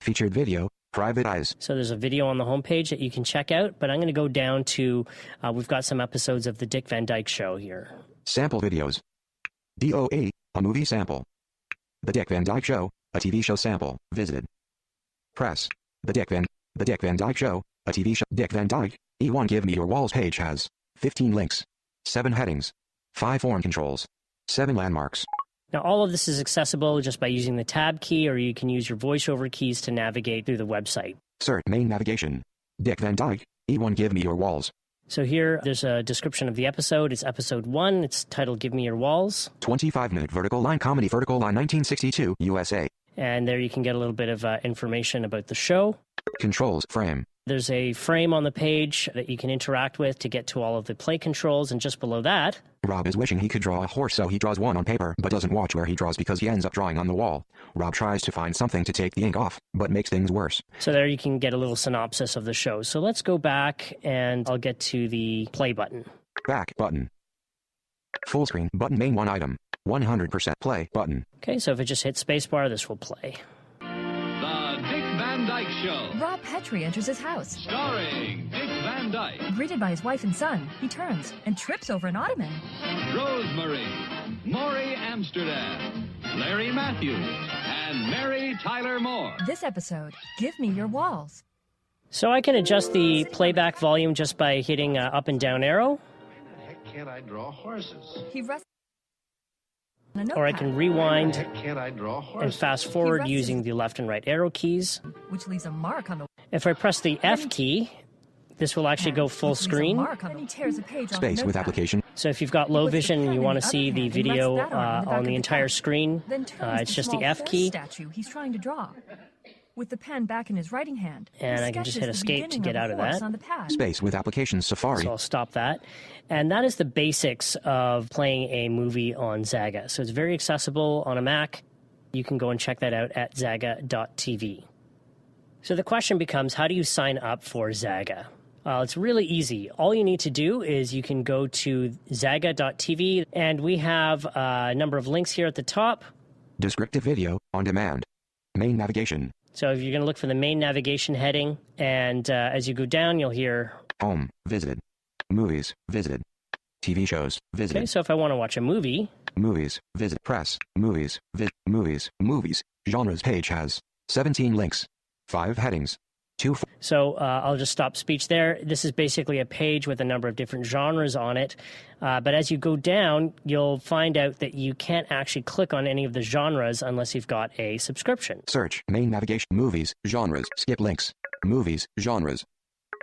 Featured video, private eyes. So there's a video on the homepage that you can check out, but I'm going to go down to, we've got some episodes of The Dick Van Dyke Show here. Sample videos. DOA, a movie sample. The Dick Van Dyke Show, a TV show sample. Visited. Press. The Dick Van Dyke Show, a TV show. Dick Van Dyke, E1 Give Me Your Walls page has 15 links, 7 headings, 5 form controls, 7 landmarks. Now, all of this is accessible just by using the tab key, or you can use your voiceover keys to navigate through the website. Search main navigation. Dick Van Dyke, E1 Give Me Your Walls. So here, there's a description of the episode. It's episode 1. It's titled Give Me Your Walls. 25-minute vertical line comedy, vertical line 1962, USA. And there you can get a little bit of information about the show. Controls frame. There's a frame on the page that you can interact with to get to all of the play controls, and just below that... Rob is wishing he could draw a horse, so he draws one on paper, but doesn't watch where he draws because he ends up drawing on the wall. Rob tries to find something to take the ink off, but makes things worse. So there you can get a little synopsis of the show. So let's go back, and I'll get to the play button. Back button. Full screen button, main one item. 100% play button. Okay, so if it just hits spacebar, this will play. The Dick Van Dyke Show. Rob Petrie enters his house. Starring Dick Van Dyke. Greeted by his wife and son, he turns and trips over an ottoman. Rosemary, Maury Amsterdam, Larry Matthews, and Mary Tyler Moore. This episode, Give Me Your Walls. So I can adjust the playback volume just by hitting up and down arrow. Why the heck can't I draw horses? He rests. Or I can rewind and fast fast forward using the left and right arrow keys. Which leaves a mark on the... If I press the F key, this will actually go full screen. Space with application. So if you've got low vision and you want to see the video on the entire screen, it's just the F key. He's trying to draw. With the pen back in his writing hand. And I can just hit escape to get out of that. Space with application Safari. So I'll stop that. And that is the basics of playing a movie on Zagget. So it's very accessible on a Mac. You can go and check that out at Zagget.tv. So the question becomes, how do you sign up for Zagget? It's really easy. All you need to do is you can go to Zagget.tv, and we have a number of links here at the top. Descriptive video on demand. Main navigation. So if you're going to look for the main navigation heading, and as you go down, you'll hear... Home, visited. Movies, visited. TV shows, visited. Okay, so if I want to watch a movie... Movies, visit, press, movies, movies. Genres page has 17 links, 5 headings, 2... So I'll just stop speech there. This is basically a page with a number of different genres on it. But as you go down, you'll find out that you can't actually click on any of the genres unless you've got a subscription. Search, main navigation, movies, genres, skip links, movies, genres.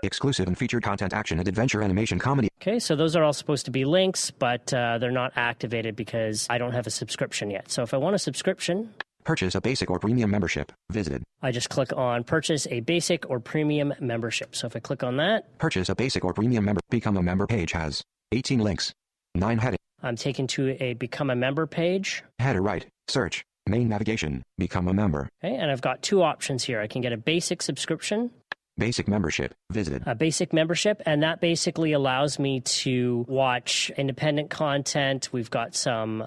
Exclusive and featured content, action and adventure, animation, comedy. Okay, so those are all supposed to be links, but they're not activated because I don't have a subscription yet. So if I want a subscription... Purchase a basic or premium membership. Visited. I just click on purchase a basic or premium membership. So if I click on that... Purchase a basic or premium member. Become a member page has 18 links, 9 headings. I'm taken to a become a member page. Header right. Search. Main navigation. Become a member. Okay, and I've got 2 options here. I can get a basic subscription. Basic membership, visited. A basic membership, and that basically allows me to watch independent content. We've got some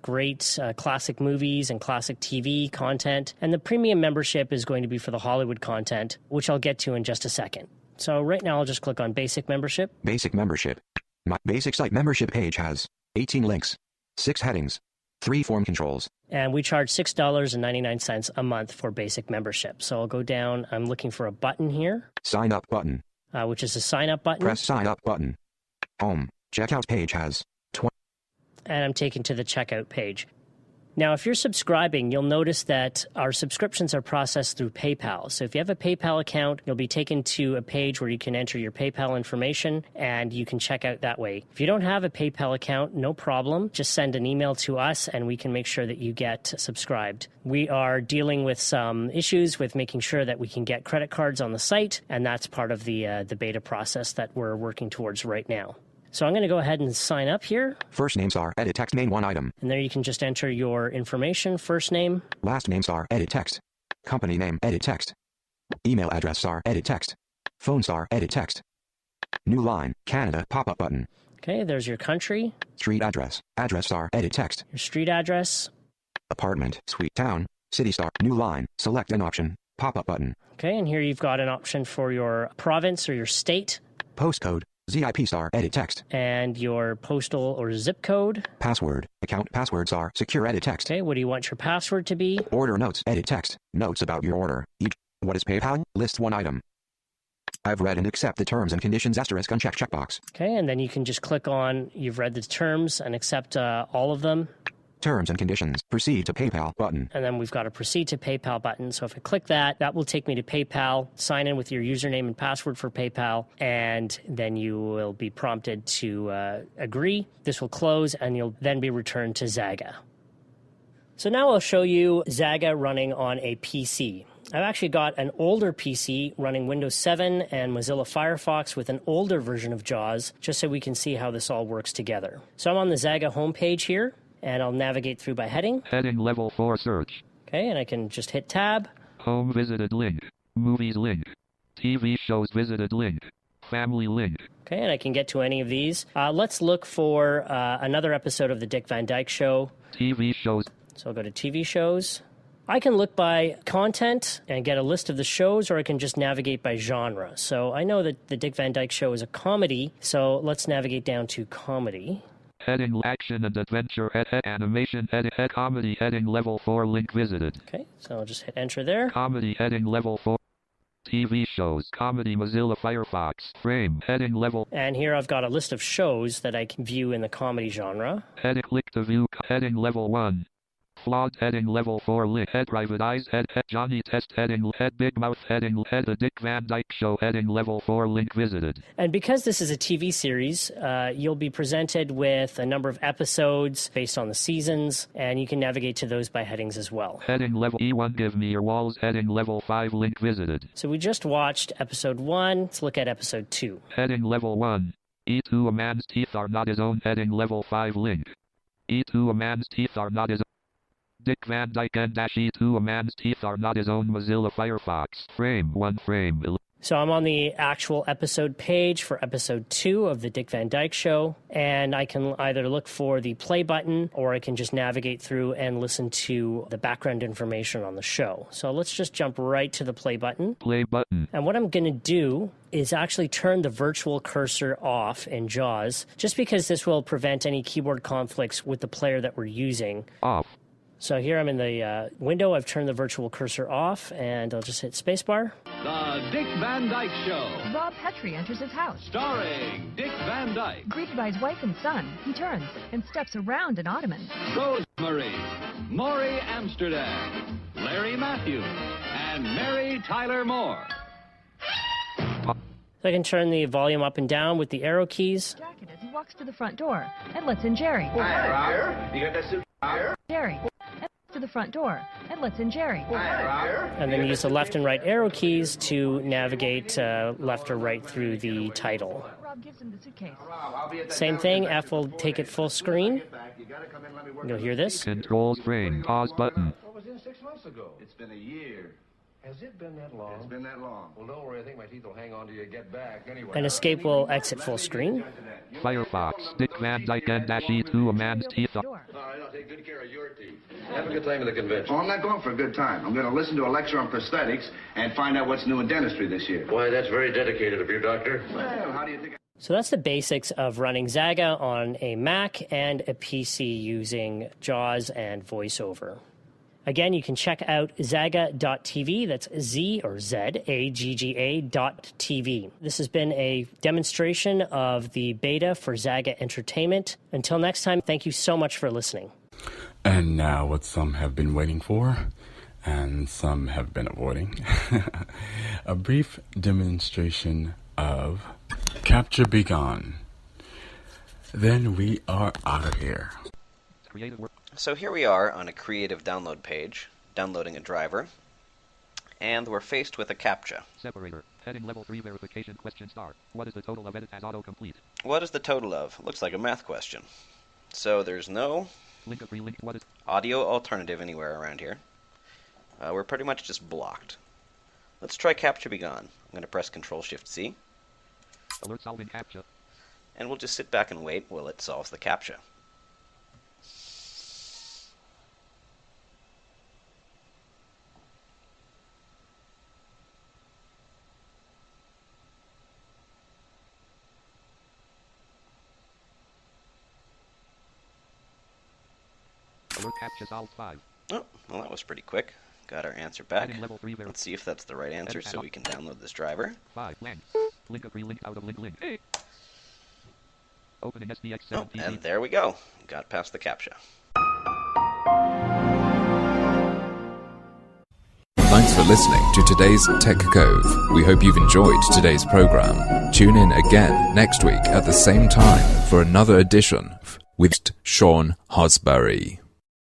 great classic movies and classic TV content, and the premium membership is going to be for the Hollywood content, which I'll get to in just a second. So right now I'll just click on basic membership. Basic membership. My basic site membership page has 18 links, 6 headings, 3 form controls. And we charge $6.99 a month for basic membership. So I'll go down. I'm looking for a button here. Sign up button. Which is a sign up button. Press sign up button. Home. Checkout page has 20. And I'm taken to the checkout page. Now, if you're subscribing, you'll notice that our subscriptions are processed through PayPal. So if you have a PayPal account, you'll be taken to a page where you can enter your PayPal information and you can check out that way. If you don't have a PayPal account, no problem. Just send an email to us and we can make sure that you get subscribed. We are dealing with some issues with making sure that we can get credit cards on the site, and that's part of the beta process that we're working towards right now. So I'm going to go ahead and sign up here. First names are edit text main 1 item. And there you can just enter your information, first name. Last names are edit text. Company name edit text. Email address are edit text. Phones are edit text. New line, Canada pop-up button. Okay, there's your country. Street address. Address are edit text. Your street address. Apartment, suite, town, city star, new line, select an option, pop-up button. Okay, and here you've got an option for your province or your state. Postcode. ZIP star edit text. And your postal or zip code. Password. Account passwords are secure edit text. Okay, what do you want your password to be? Order notes edit text. Notes about your order. Each. What is PayPal? List 1 item. I've read and accept the terms and conditions asterisk uncheck checkbox. Okay, and then you can just click on you've read the terms and accept all of them. Terms and conditions. Proceed to PayPal button. And then we've got a proceed to PayPal button. So if I click that, that will take me to PayPal. Sign in with your username and password for PayPal, and then you will be prompted to agree. This will close, and you'll then be returned to Zagget. So now I'll show you Zagget running on a PC. I've actually got an older PC running Windows 7 and Mozilla Firefox with an older version of JAWS, just so we can see how this all works together. So I'm on the Zagget homepage here, and I'll navigate through by heading. Heading level 4 search. Okay, and I can just hit tab. Home visited link. Movies link. TV shows visited link. Family link. Okay, and I can get to any of these. Let's look for another episode of The Dick Van Dyke Show. TV shows. So I'll go to TV shows. I can look by content and get a list of the shows, or I can just navigate by genre. So I know that The Dick Van Dyke Show is a comedy, so let's navigate down to comedy. Heading action and adventure, animation, head comedy, heading level 4 link visited. Okay, so I'll just hit enter there. Comedy, heading level 4. TV shows, comedy, Mozilla Firefox, frame, heading level. And here I've got a list of shows that I can view in the comedy genre. Heading click to view, heading level 1. Flawed heading level 4 link, head private eyes, head Johnny Test heading, head Big Mouth heading, head The Dick Van Dyke Show heading level 4 link visited. And because this is a TV series, you'll be presented with a number of episodes based on the seasons, and you can navigate to those by headings as well. Heading level E1, give me your walls, heading level 5 link visited. So we just watched episode 1, let's look at episode 2. Heading level 1, E2 a man's teeth are not his own, heading level 5 link. E2 a man's teeth are not his own. Dick Van Dyke and E2 a man's teeth are not his own, Mozilla Firefox, frame 1 frame. So I'm on the actual episode page for episode 2 of The Dick Van Dyke Show, and I can either look for the play button, or I can just navigate through and listen to the background information on the show. So let's just jump right to the play button. Play button. And what I'm going to do is actually turn the virtual cursor off in JAWS, just because this will prevent any keyboard conflicts with the player that we're using. Off. So here I'm in the window. I've turned the virtual cursor off, and I'll just hit spacebar. The Dick Van Dyke Show. Rob Petrie enters his house. Starring Dick Van Dyke. Greeted by his wife and son, he turns and steps around an ottoman. Rosemary, Maury Amsterdam, Larry Matthews, and Mary Tyler Moore. So I can turn the volume up and down with the arrow keys. Jacket as he walks to the front door and lets in Jerry. Hi, you got that suit? Jerry. And to the front door and lets in Jerry. And then use the left and right arrow keys to navigate left or right through the title. Rob gives him the suitcase. Same thing, F will take it full screen. You'll hear this. Control frame, pause button. What was in 6 months ago? It's been a year. Has it been that long? It's been that long. Well, don't worry. I think my teeth will hang on till you get back anyway. An escape will exit full screen. Firefox, Dick Van Dyke and E2, a man's teeth are... All right, I'll take good care of your teeth. Have a good time at the convention. Oh, I'm not going for a good time. I'm going to listen to a lecture on prosthetics and find out what's new in dentistry this year. Why, that's very dedicated of you, Doctor. Well, how do you think... So that's the basics of running Zagget on a Mac and a PC using JAWS and VoiceOver. Again, you can check out Zagget.tv, that's Z or Z-A-G-G-A.tv. This has been a demonstration of the beta for Zagget Entertainment. Until next time, thank you so much for listening. And now what some have been waiting for, and some have been avoiding, a brief demonstration of Captcha-B-Gone. Then we are out of here. So here we are on a creative download page, downloading a driver, and we're faced with a CAPTCHA. Separator. Heading level 3 verification question star. What is the total of edit as autocomplete? What is the total of? Looks like a math question. So there's no Link of relink. What is audio alternative anywhere around here. We're pretty much just blocked. Let's try Captcha-B-Gone. I'm going to press Control-Shift-C. Alert solving CAPTCHA. And we'll just sit back and wait while it solves the CAPTCHA. Alert CAPTCHA solved 5. Oh, well that was pretty quick. Got our answer back. Heading level 3 Let's see if that's the right answer so we can download this driver. 5 blank. Link of relink out of link link. Hey. Opening SDX7 PC. And there we go. Got past the CAPTCHA. Thanks for listening to today's Tech Cove. We hope you've enjoyed today's program. Tune in again next week at the same time for another edition with Sean Hosbury.